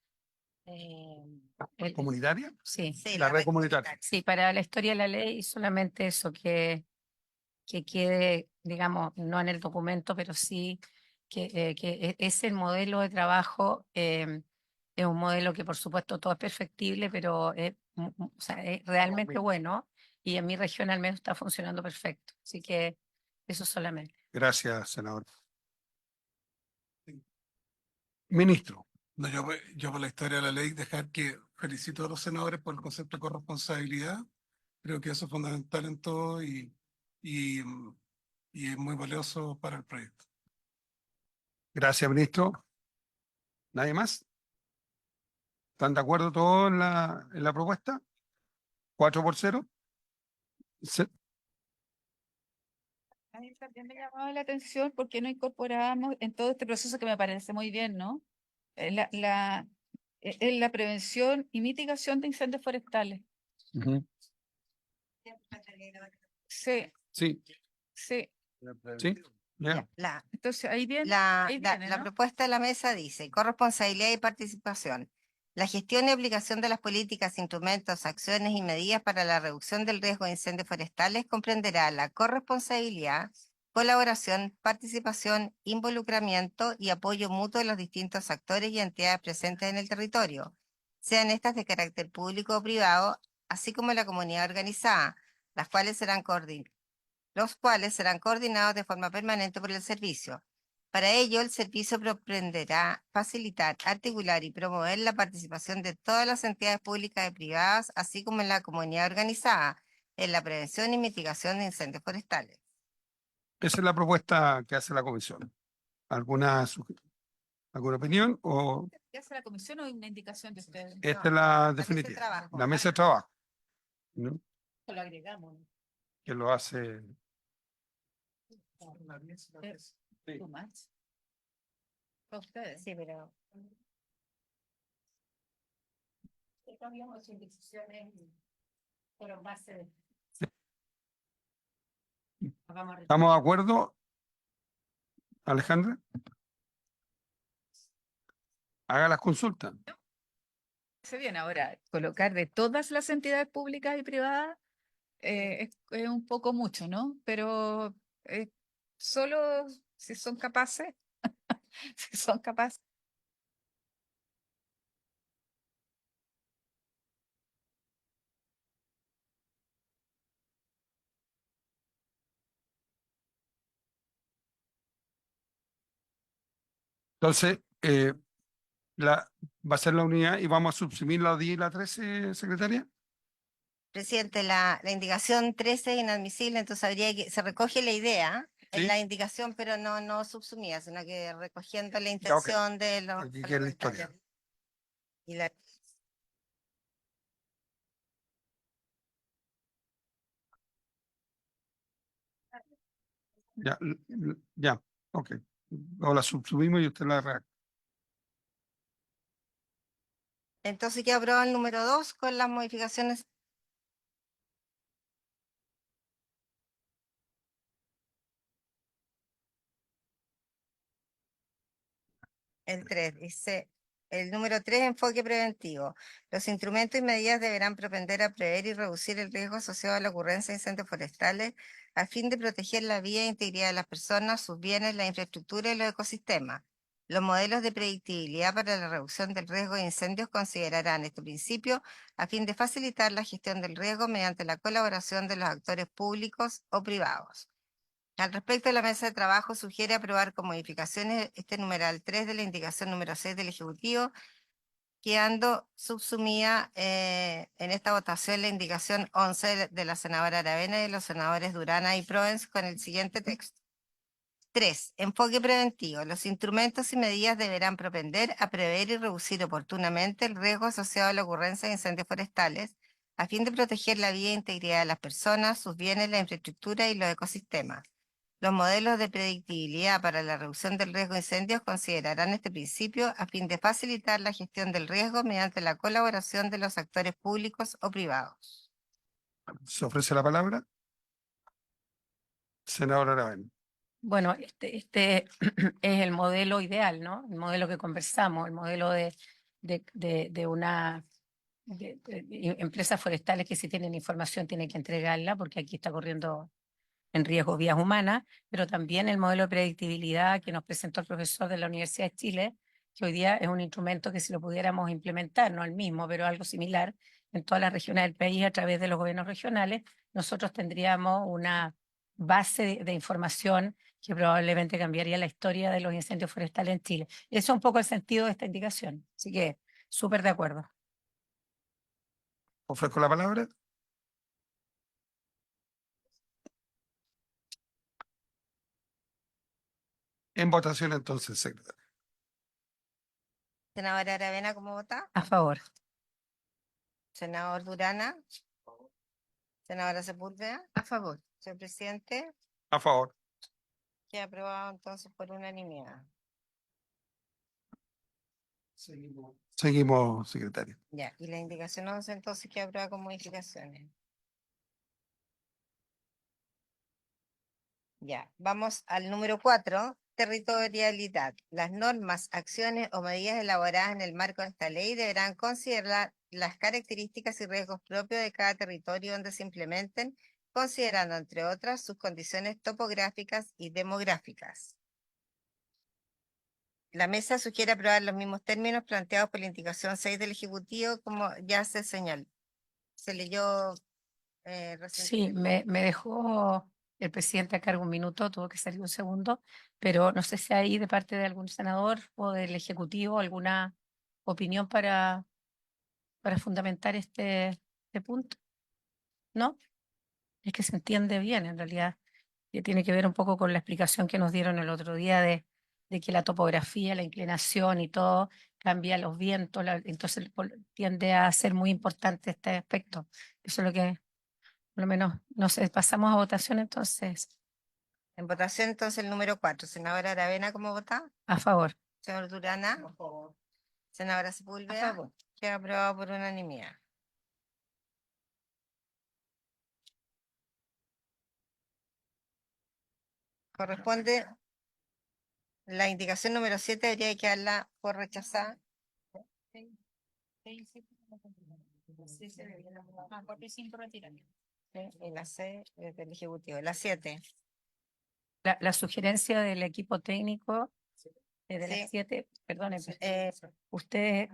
¿Comunitaria? Sí, Sí, La red comunitaria. sí, para la historia de la ley solamente eso, que quede, digamos, no en el documento, pero sí que es el modelo de trabajo. Es un modelo que por supuesto todo es perfectible, pero o sea, es realmente bueno y en mi región al menos está funcionando perfecto. Así que eso solamente. Gracias, senador. Ministro. No, yo por la historia de la ley, dejar que felicito a los senadores por el concepto de corresponsabilidad. Creo que eso es fundamental en todo y es muy valioso para el proyecto. Gracias, ministro. ¿Nadie más? ¿Están de acuerdo todos en la propuesta? 4-0. A mí también me llamaba la atención por qué no incorporábamos en todo este proceso que me parece muy bien, ¿no? En la prevención y mitigación de incendios forestales. Ujú. Sí, Sí, sí. sí. Ya. Entonces ahí viene, La ¿no? propuesta de la mesa dice, corresponsabilidad y participación. La gestión y aplicación de las políticas, instrumentos, acciones y medidas para la reducción del riesgo de incendios forestales comprenderá la corresponsabilidad, colaboración, participación, involucramiento y apoyo mutuo de los distintos actores y entidades presentes en el territorio, sean estas de carácter público o privado, así como la comunidad organizada, los cuales serán coordinados de forma permanente por el servicio. Para ello, el servicio proprenderá facilitar, articular y promover la participación de todas las entidades públicas y privadas, así como en la comunidad organizada, en la prevención y mitigación de incendios forestales. Esa es la propuesta que hace la comisión. ¿Alguna opinión? ¿O ¿Qué hace la comisión o una indicación de ustedes? esta es la mesa de definitiva? trabajo. La mesa de trabajo, ¿no? Lo agregamos. Que lo hace. Too much. Para ustedes. Sí, pero ¿Estamos de acuerdo, Alejandra? Haga las consultas. Se viene ahora, colocar de todas las entidades públicas y privadas es un poco mucho, ¿no? Pero solo si son capaces, si son capaces. Entonces, va a ser la unidad y vamos a subsumir la 10 y la 13, secretaria. presidente, la indicación 13 es inadmisible, entonces se recoge la idea en Sí. la indicación, pero no subsumida, sino que recogiendo la Ya, ok. intención de los Aquí queda la historia. parlamentarios. Y la- Ya, ya, ok. O la subsumimos y usted la redacta. entonces queda aprobado el número 2 con las modificaciones. El 3 dice, el número 3, enfoque preventivo. Los instrumentos y medidas deberán propender a prever y reducir el riesgo asociado a la ocurrencia de incendios forestales a fin de proteger la vida e integridad de las personas, sus bienes, la infraestructura y los ecosistemas. Los modelos de predictibilidad para la reducción del riesgo de incendios considerarán este principio a fin de facilitar la gestión del riesgo mediante la colaboración de los actores públicos o privados. Al respecto, la mesa de trabajo sugiere aprobar con modificaciones este numeral 3 de la indicación número 6 del Ejecutivo, quedando subsumida en esta votación la indicación 11 de la senadora Aravena y de los senadores Durana y Proens con el siguiente texto. 3. Enfoque preventivo. Los instrumentos y medidas deberán propender a prever y reducir oportunamente el riesgo asociado a la ocurrencia de incendios forestales a fin de proteger la vida e integridad de las personas, sus bienes, la infraestructura y los ecosistemas. Los modelos de predictibilidad para la reducción del riesgo de incendios considerarán este principio a fin de facilitar la gestión del riesgo mediante la colaboración de los actores públicos o privados. ¿Se ofrece la palabra? Senadora Aravena. Bueno, este es el modelo ideal, ¿no? El modelo que conversamos, el modelo de una empresas forestales que si tienen información tienen que entregarla porque aquí está corriendo en riesgo vías humanas, pero también el modelo de predictibilidad que nos presentó el profesor de la Universidad de Chile, que hoy día es un instrumento que si lo pudiéramos implementar, no el mismo, pero algo similar en todas las regiones del país a través de los gobiernos regionales, nosotros tendríamos una base de información que probablemente cambiaría la historia de los incendios forestales en Chile. Eso es un poco el sentido de esta indicación. Así que súper de acuerdo. Ofrezco la palabra. En votación entonces, secretaria. Senadora Aravena, ¿cómo vota? A favor. Senador Durana. Senadora Sepúlveda. A favor. Señor presidente, A favor. queda aprobado entonces por unanimidad. Seguimos, secretaria. Ya, y la indicación 11 entonces queda aprobada con modificaciones. Ya, vamos al número 4, territorialidad. Las normas, acciones o medidas elaboradas en el marco de esta ley deberán considerar las características y riesgos propios de cada territorio donde se implementen, considerando, entre otras, sus condiciones topográficas y demográficas. La mesa sugiere aprobar los mismos términos planteados por la indicación 6 del Ejecutivo, como ya se señaló. Se leyó Sí, recientemente. me dejó el presidente a cargo un minuto, tuvo que salir un segundo, pero no sé si hay de parte de algún senador o del Ejecutivo alguna opinión para fundamentar este punto. ¿No? Es que se entiende bien, en realidad, que tiene que ver un poco con la explicación que nos dieron el otro día de que la topografía, la inclinación y todo cambia los vientos, entonces tiende a ser muy importante este aspecto. Eso es lo que, por lo menos, no sé, pasamos a votación entonces, En votación entonces el número 4. Senadora Aravena, ¿cómo vota? a favor. Señor Durana. Senadora Sepúlveda. Queda aprobado por unanimidad. Corresponde la indicación número 7, debería quedarla por rechazada. Y la C es del Ejecutivo. La 7. La sugerencia del equipo técnico de Sí. las 7, perdón, Eh, ustedes,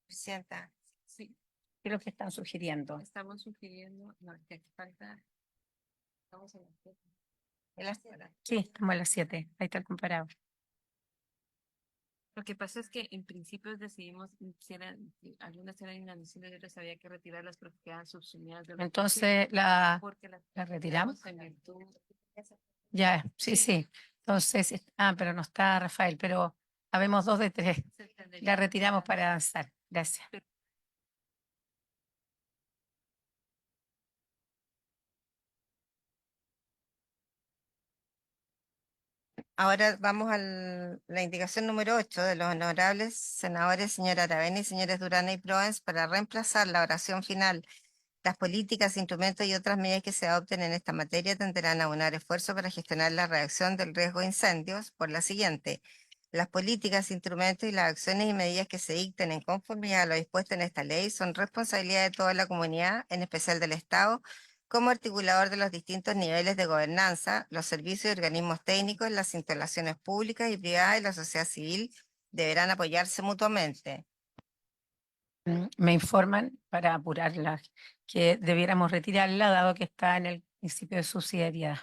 Presidenta. ¿qué es lo que están sugiriendo? Estamos sugiriendo, no, que falta. Estamos en la 7. En la 7. Sí, estamos a las 7, ahí está el comparado. Lo que pasa es que en principio decidimos si algunas eran inadmisibles y otras había que retirarlas porque quedan subsumidas de los Entonces, porque las ¿la retiramos? en virtud Ya, sí. Entonces, pero no está Rafael, pero habemos 2 de 3. se entendería La retiramos para avanzar. Gracias. Ahora vamos a la indicación número 8 de los honorables senadores señora Aravena y señores Durana y Proens para reemplazar la oración final. Las políticas, instrumentos y otras medidas que se adopten en esta materia tenderán a unar esfuerzo para gestionar la reacción del riesgo de incendios por la siguiente. Las políticas, instrumentos y las acciones y medidas que se dicten en conformidad a lo dispuesto en esta ley son responsabilidad de toda la comunidad, en especial del Estado, como articulador de los distintos niveles de gobernanza, los servicios y organismos técnicos, las instalaciones públicas y privadas y la sociedad civil deberán apoyarse mutuamente. Me informan para apurarla que debiéramos retirarla dado que está en el principio de subsidiariedad.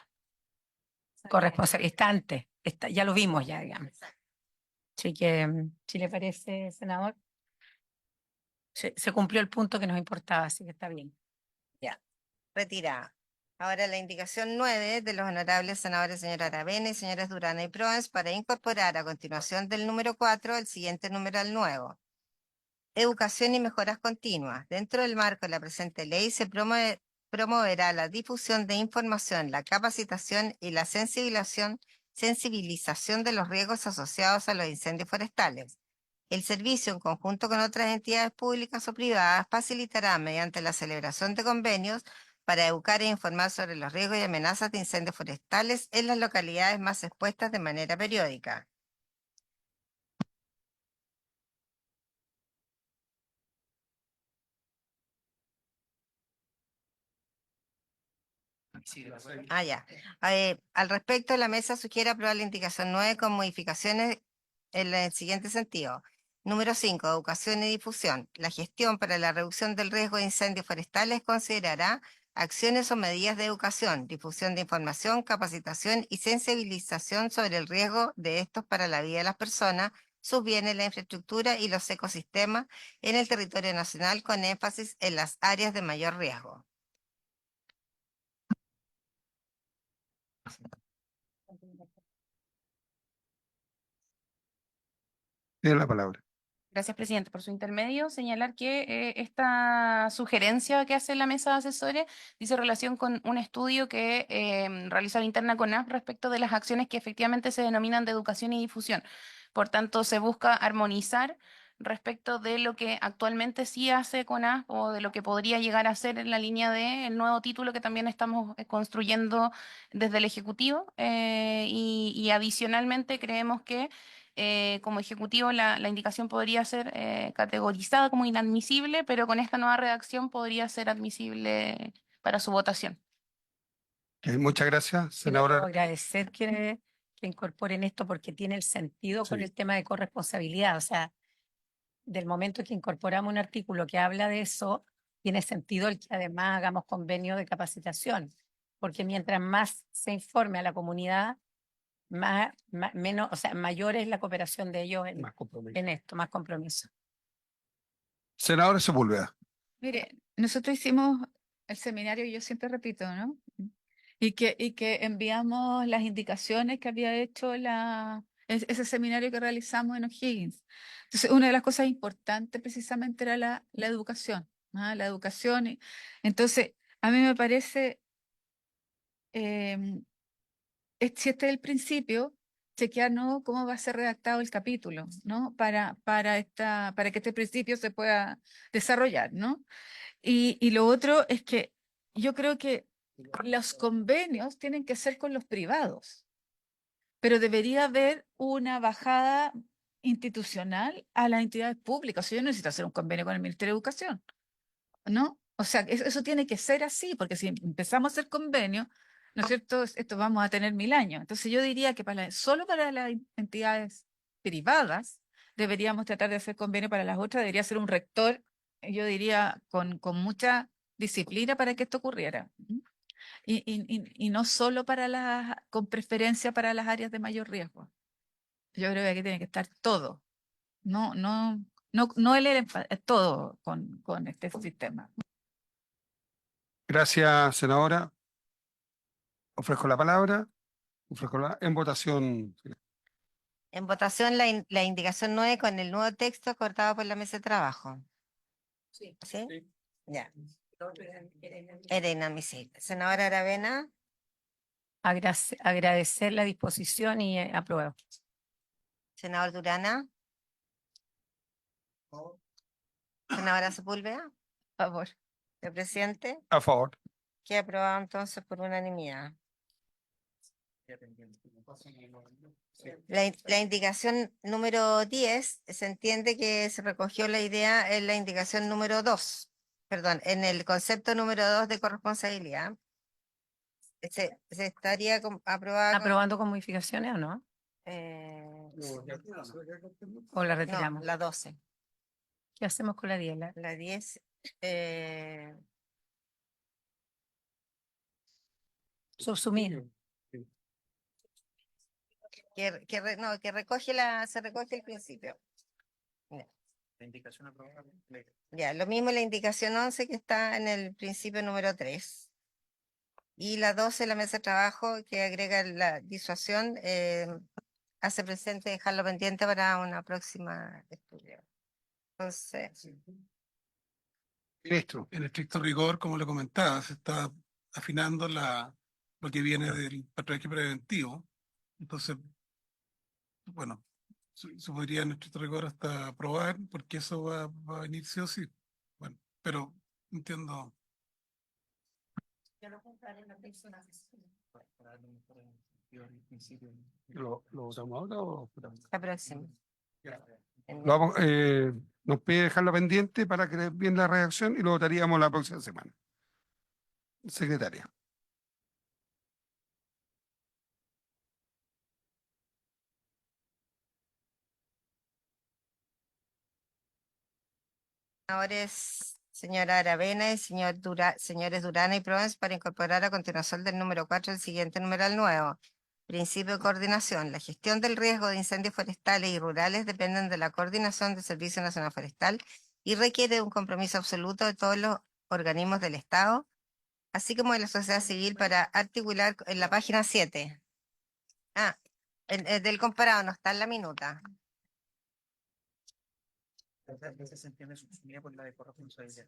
Corresponsabilidad. Está antes, ya lo vimos ya, digamos. Así que, si le parece, senador, se cumplió el punto que nos importaba, así que está bien. Retirada. Ahora la indicación 9 de los honorables senadores señora Aravena y señores Durana y Proens para incorporar a continuación del número 4 el siguiente numeral nuevo. Educación y mejoras continuas. Dentro del marco de la presente ley se promoverá la difusión de información, la capacitación y la sensibilización de los riesgos asociados a los incendios forestales. El servicio, en conjunto con otras entidades públicas o privadas, facilitará mediante la celebración de convenios para educar e informar sobre los riesgos y amenazas de incendios forestales en las localidades más expuestas de manera periódica. Ya. Al respecto, la mesa sugiere aprobar la indicación 9 con modificaciones en el siguiente sentido. Número 5, educación y difusión. La gestión para la reducción del riesgo de incendios forestales considerará acciones o medidas de educación, difusión de información, capacitación y sensibilización sobre el riesgo de estos para la vida de las personas, sus bienes, la infraestructura y los ecosistemas en el territorio nacional con énfasis en las áreas de mayor riesgo. Tiene la palabra. Gracias, presidente. Por su intermedio, señalar que esta sugerencia que hace la mesa de asesores dice relación con un estudio que realiza la interna CONAF respecto de las acciones que efectivamente se denominan de educación y difusión. Por tanto, se busca armonizar respecto de lo que actualmente sí hace CONAF o de lo que podría llegar a ser en la línea del nuevo título que también estamos construyendo desde el Ejecutivo. Y adicionalmente creemos que como ejecutivo la indicación podría ser categorizada como inadmisible, pero con esta nueva redacción podría ser admisible para su votación. Muchas gracias, Quiero senadora. agradecer que incorporen esto porque tiene el sentido con Sí. el tema de corresponsabilidad. O sea, del momento que incorporamos un artículo que habla de eso, tiene sentido el que además hagamos convenio de capacitación, porque mientras más se informe a la comunidad, menos, o sea, mayor es la cooperación de ellos Más compromiso. en esto, más compromiso. Senadora Sepúlveda. Mire, nosotros hicimos el seminario que yo siempre repito, ¿no? Y que enviamos las indicaciones que había hecho ese seminario que realizamos en O'Higgins. Entonces, una de las cosas importantes precisamente era la educación, ¿ah? La educación. Entonces, a mí me parece, em, si este es el principio, chequear, ¿no?, cómo va a ser redactado el capítulo, ¿no? Para que este principio se pueda desarrollar, ¿no? Y lo otro es que yo creo que los convenios tienen que ser con los privados, pero debería haber una bajada institucional a las entidades públicas. O sea, yo necesito hacer un convenio con el Ministerio de Educación, ¿no? O sea, eso tiene que ser así, porque si empezamos a hacer convenios, ¿no es cierto? Esto vamos a tener 1000 años. Entonces yo diría que solo para las entidades privadas deberíamos tratar de hacer convenio, para las otras debería ser un rector, yo diría, con mucha disciplina para que esto ocurriera. Y no solo con preferencia para las áreas de mayor riesgo. Yo creo que aquí tiene que estar todo, no todo con este sistema. Gracias, senadora. Ofrezco la palabra. En votación. En votación la indicación 9 con el nuevo texto acordado por la mesa de trabajo. Sí. ¿Sí? Ya. Era inadmisible. Senadora Aravena, Agradecer la disposición y apruebo. senador Durana, senadora Sepúlveda, Por favor. el presidente, A favor. queda aprobado entonces por unanimidad. La indicación número 10, se entiende que se recogió la idea en la indicación número 2, perdón, en el concepto número 2 de corresponsabilidad. Se estaría aprobada con, ¿Aprobando con modificaciones o no? ¿O la no, retiramos? la 12. ¿Qué hacemos con la 10? La 10, Subsumir. no, que se recoge el principio. Ya. La indicación aprobada. Ya, lo mismo la indicación 11 que está en el principio número 3. Y la 12, la mesa de trabajo, que agrega la disuasión, hace presente dejarlo pendiente para una próxima estudio. Entonces, Ministro. En estricto rigor, como le comentaba, se está afinando lo que viene del patrullaje preventivo. Entonces, bueno, se podría en estricto rigor hasta aprobar, porque eso va a venir sí o sí. Bueno, pero entiendo. ¿Lo votamos ahora o esperamos? la próxima. Nos pide dejarlo pendiente para que bien la reacción y lo votaríamos la próxima semana. Secretaria. Senadores, señora Aravena y señores Durana y Provence, para incorporar a continuación del número 4 el siguiente numeral nuevo. Principio de coordinación. La gestión del riesgo de incendios forestales y rurales dependen de la coordinación del Servicio Nacional Forestal y requiere de un compromiso absoluto de todos los organismos del Estado, así como de la sociedad civil, para articular en la página 7. Del comparado no está en la minuta. Se entiende subsumida por la de corresponsabilidad.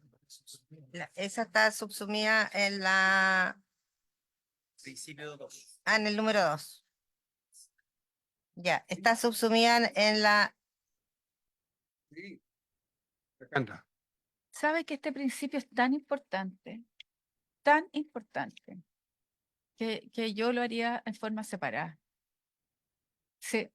Esa está subsumida en la... Principio 2. en el número 2. Ya, está subsumida en la... Anda. ¿Sabe que este principio es tan importante, que yo lo haría en forma separada? Sí,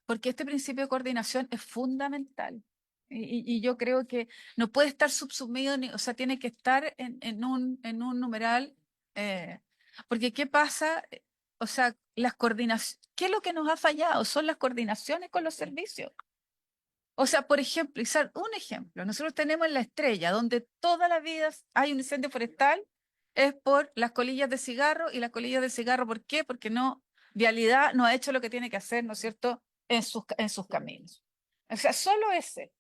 porque este principio de coordinación es fundamental. Y yo creo que no puede estar subsumido, o sea, tiene que estar en un numeral. Porque ¿qué pasa? O sea, las coordinaciones, ¿qué es lo que nos ha fallado? Son las coordinaciones con los servicios. O sea, por ejemplo, un ejemplo, nosotros tenemos en La Estrella, donde toda la vida hay un incendio forestal, es por las colillas de cigarro, y las colillas de cigarro, ¿por qué? Porque Vialidad no ha hecho lo que tiene que hacer, ¿no es cierto?, en sus caminos. O sea, solo ese.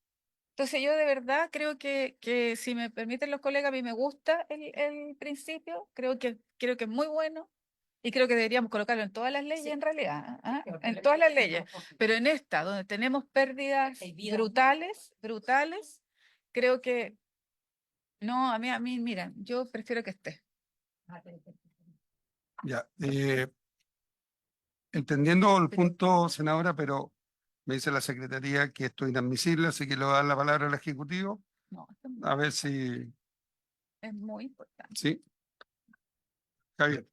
Entonces yo de verdad creo que si me permiten los colegas, a mí me gusta el principio, creo que es muy bueno y creo que deberíamos colocarlo en todas las leyes en realidad, ¿ah? En todas las leyes, pero en esta, donde tenemos pérdidas brutales, creo que no, a mí, mira, yo prefiero que esté. Ya, entendiendo el punto, senadora, pero me dice la secretaría que esto es inadmisible, así que le voy a dar la palabra al Ejecutivo, No, esto a ver si, es muy importante. sí, Javier.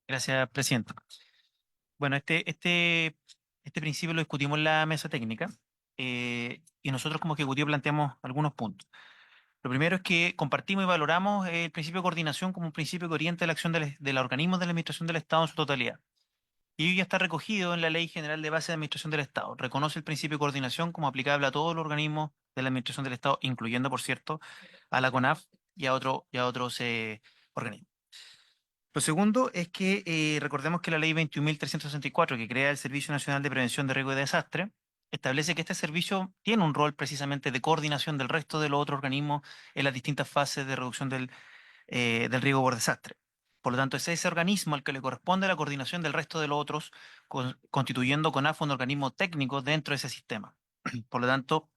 Gracias, presidente. Bueno, este principio lo discutimos en la mesa técnica y nosotros como ejecutivo planteamos algunos puntos. Lo primero es que compartimos y valoramos el principio de coordinación como un principio que orienta la acción de los organismos de la Administración del Estado en su totalidad. Y ello ya está recogido en la Ley General de Base de Administración del Estado. Reconoce el principio de coordinación como aplicable a todos los organismos de la Administración del Estado, incluyendo, por cierto, a la CONAF y a otros organismos. Lo segundo es que recordemos que la Ley 21.364, que crea el Servicio Nacional de Prevención de Riesgo y Desastre, establece que este servicio tiene un rol precisamente de coordinación del resto de los otros organismos en las distintas fases de reducción del riesgo por desastre. Por lo tanto, es ese organismo al que le corresponde la coordinación del resto de los otros, constituyendo CONAF un organismo técnico dentro de ese sistema. Por lo tanto,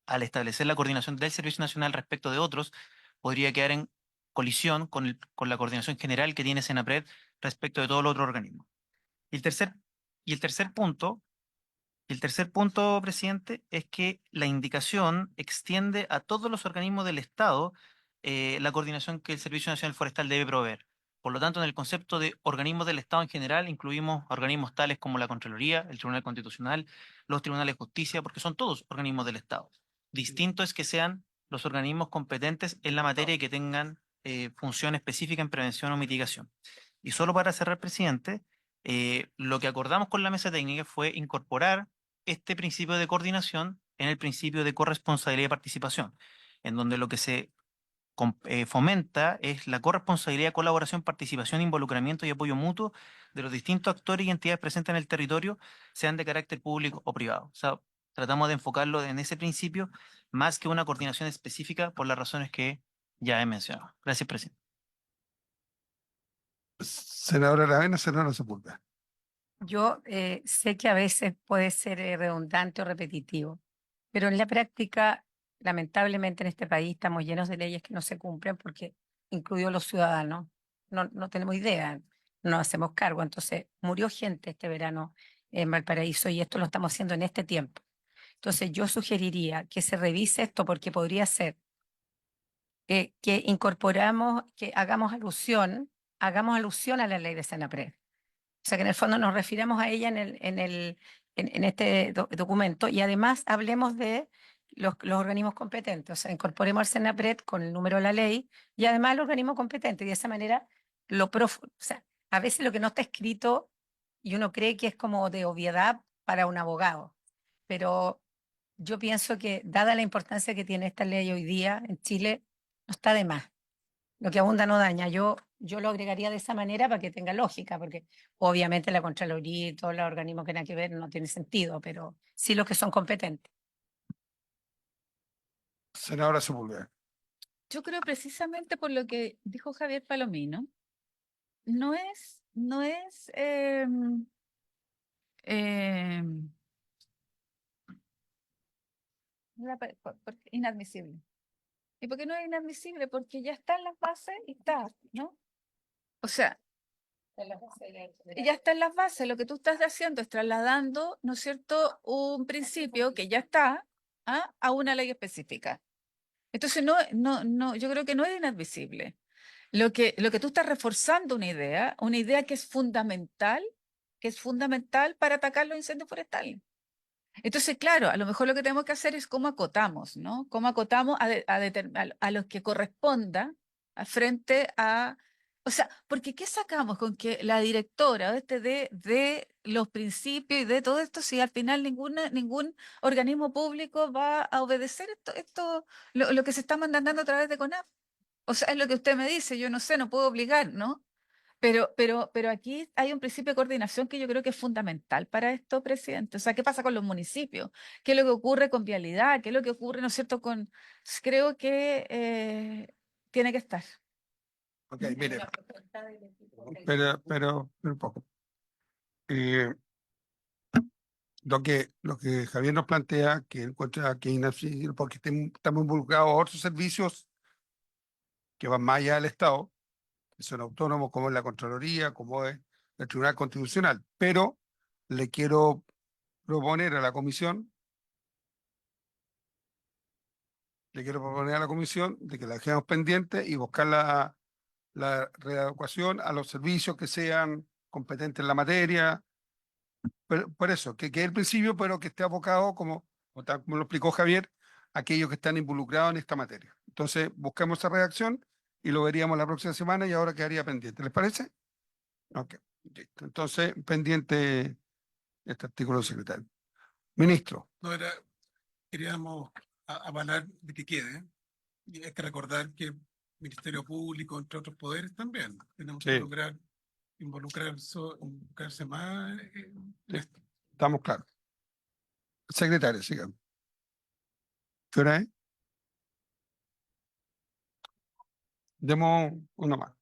al establecer la coordinación del Servicio Nacional respecto de otros, podría quedar en colisión con la coordinación general que tiene Senapred respecto de todos los otros organismos. Y el tercer, y el tercer punto, presidente, es que la indicación extiende a todos los organismos del Estado la coordinación que el Servicio Nacional Forestal debe proveer. Por lo tanto, en el concepto de organismos del Estado en general, incluimos organismos tales como la Contraloría, el Tribunal Constitucional, los tribunales de justicia, porque son todos organismos del Estado. Distinto es que sean los organismos competentes en la materia y que tengan función específica en prevención o mitigación. Y solo para cerrar, presidente, lo que acordamos con la mesa técnica fue incorporar este principio de coordinación en el principio de corresponsabilidad y participación, en donde lo que se fomenta es la corresponsabilidad, colaboración, participación, involucramiento y apoyo mutuo de los distintos actores y entidades presentes en el territorio, sean de carácter público o privado. O sea, tratamos de enfocarlo en ese principio más que una coordinación específica por las razones que ya he mencionado. Gracias, presidente. Senadora Aravena, senadora Sepúlveda. Yo sé que a veces puede ser redundante o repetitivo, pero en la práctica, lamentablemente en este país estamos llenos de leyes que no se cumplen porque, incluidos los ciudadanos, no tenemos idea, no nos hacemos cargo. Entonces, murió gente este verano en Valparaíso y esto lo estamos haciendo en este tiempo. Entonces, yo sugeriría que se revise esto porque podría ser que incorporamos, que hagamos alusión a la ley de Senapred. O sea, que en el fondo nos refiramos a ella en este documento y además hablemos de los organismos competentes. O sea, incorporemos al Senapred con el número de la ley y además el organismo competente. Y de esa manera, o sea, a veces lo que no está escrito y uno cree que es como de obviedad para un abogado. Pero yo pienso que, dada la importancia que tiene esta ley hoy día en Chile, no está de más. Lo que abunda no daña. Yo lo agregaría de esa manera para que tenga lógica, porque obviamente la Contraloría y todos los organismos que nada que ver no tiene sentido, pero sí los que son competentes. Senadora Sepúlveda. Yo creo precisamente por lo que dijo Javier Palomino, no es inadmisible. ¿Y por qué no es inadmisible? Porque ya está en las bases y está, ¿no? O sea, y ya está en las bases. Lo que tú estás haciendo es trasladando, ¿no es cierto?, un principio que ya está a una ley específica. Entonces, yo creo que no es inadmisible. Lo que tú estás reforzando una idea que es fundamental para atacar los incendios forestales. Entonces, claro, a lo mejor lo que tenemos que hacer es cómo acotamos, ¿no? Cómo acotamos a los que corresponda frente a... O sea, porque ¿qué sacamos con que la directora de los principios y de todo esto si al final ningún organismo público va a obedecer lo que se está mandando a través de CONAF? O sea, es lo que usted me dice, yo no sé, no puedo obligar, ¿no? Pero aquí hay un principio de coordinación que yo creo que es fundamental para esto, presidente. O sea, ¿qué pasa con los municipios? ¿Qué es lo que ocurre con vialidad? ¿Qué es lo que ocurre, no es cierto, con... Creo que tiene que estar. Ok, mire, pero un poco. Eh, lo que Javier nos plantea, que encuentra que es inadmisible porque estamos involucrados a otros servicios que van más allá del Estado, que son autónomos, como es la Contraloría, como es el Tribunal Constitucional. Pero le quiero proponer a la comisión, de que la dejemos pendiente y buscar la readecuación a los servicios que sean competentes en la materia. Por eso, que quede el principio, pero que esté abocado, como lo explicó Javier, a aquellos que están involucrados en esta materia. Entonces, buscamos esa redacción y lo veríamos la próxima semana y ahora quedaría pendiente. ¿Les parece? Ok, listo. Entonces, pendiente este artículo del secretario. Ministro, No era, queríamos avalar de que quede. Y hay que recordar que Ministerio Público, entre otros poderes, también tenemos que Sí. lograr involucrarse más en esto. estamos claros. Secretario, sigamos. ¿Qué hora es? Demos uno más.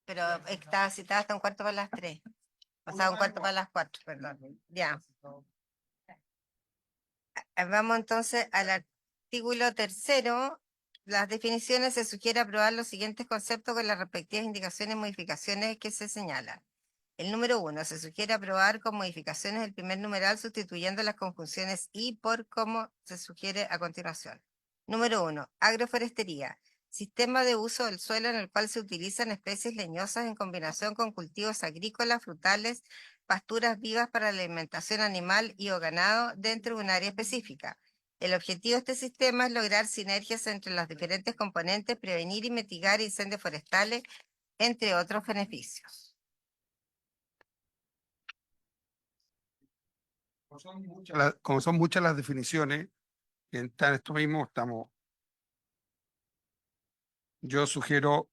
Pero estaba citada hasta un cuarto para las 3. O sea, un cuarto para las 4, perdón. Ya. Vamos entonces al artículo 3º. Las definiciones se sugiere aprobar los siguientes conceptos con las respectivas indicaciones y modificaciones que se señalan. El número 1, se sugiere aprobar con modificaciones el primer numeral sustituyendo las conjunciones y por como se sugiere a continuación. Número 1, agroforestería. Sistema de uso del suelo en el cual se utilizan especies leñosas en combinación con cultivos agrícolas, frutales, pasturas vivas para la alimentación animal y o ganado dentro de un área específica. El objetivo de este sistema es lograr sinergias entre los diferentes componentes, prevenir y mitigar incendios forestales, entre otros beneficios. Como son muchas las definiciones que están esto mismo, yo sugiero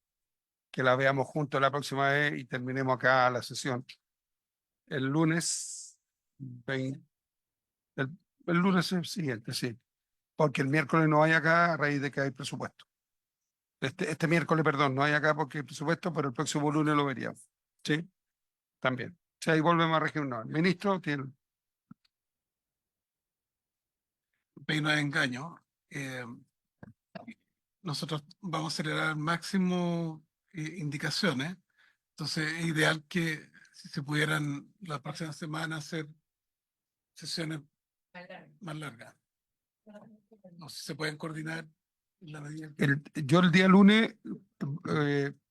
que la veamos juntos la próxima vez y terminemos acá la sesión. El lunes 20, el, el lunes siguiente, sí, porque el miércoles no hay acá a raíz de que hay presupuesto. Este miércoles, perdón, no hay acá porque hay presupuesto, pero el próximo lunes lo veríamos. Sí, también. O sea, ahí volvemos a reunirnos. Ministro, tiene... Peino de engaño. Nosotros vamos a acelerar al máximo indicaciones. Entonces, es ideal que si se pudieran la próxima semana hacer sesiones más largas. No sé si se pueden coordinar en la medida que... Yo el día lunes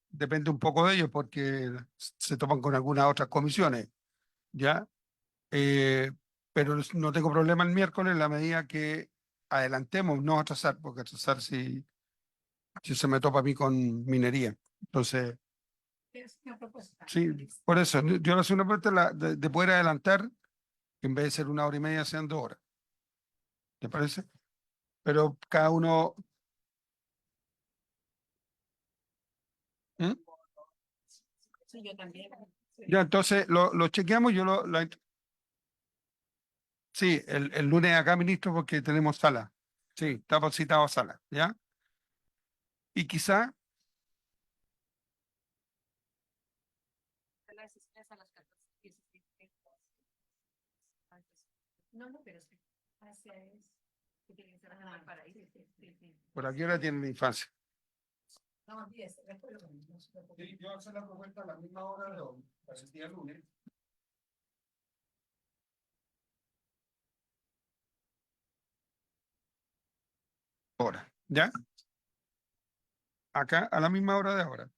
depende un poco de ellos porque se toman con algunas otras comisiones, ¿ya? Pero no tengo problema el miércoles en la medida que adelantemos, no atrasar, porque atrasar si se me topa a mí con minería. Entonces, sí, por eso, yo le hago una propuesta de poder adelantar, en vez de ser 1 hora y media, sean 2 horas. ¿Te parece? Pero cada uno... ¿Mm? Sí, yo también. Ya, entonces lo chequeamos, sí, el lunes acá, ministro, porque tenemos sala. Sí, estamos citados a sala, ¿ya? Y quizá, No, no, pero sí. Hacia es que tiene que ser para ahí. ¿por aquí hora tienen infancia? No, 10, después lo mismo. Sí, yo hacer la propuesta a la misma hora de hoy, para el día lunes. Hora, ¿ya? Acá, a la misma hora de ahora.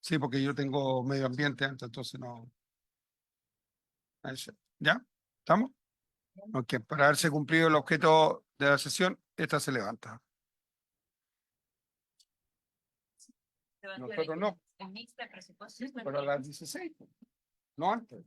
Sí, porque yo tengo medio ambiente antes, entonces no. ¿Ya? ¿Estamos? Ok, para haberse cumplido el objeto de la sesión, esta se levanta. Nosotros no, El mix de presupuestos. pero a las 16, no antes.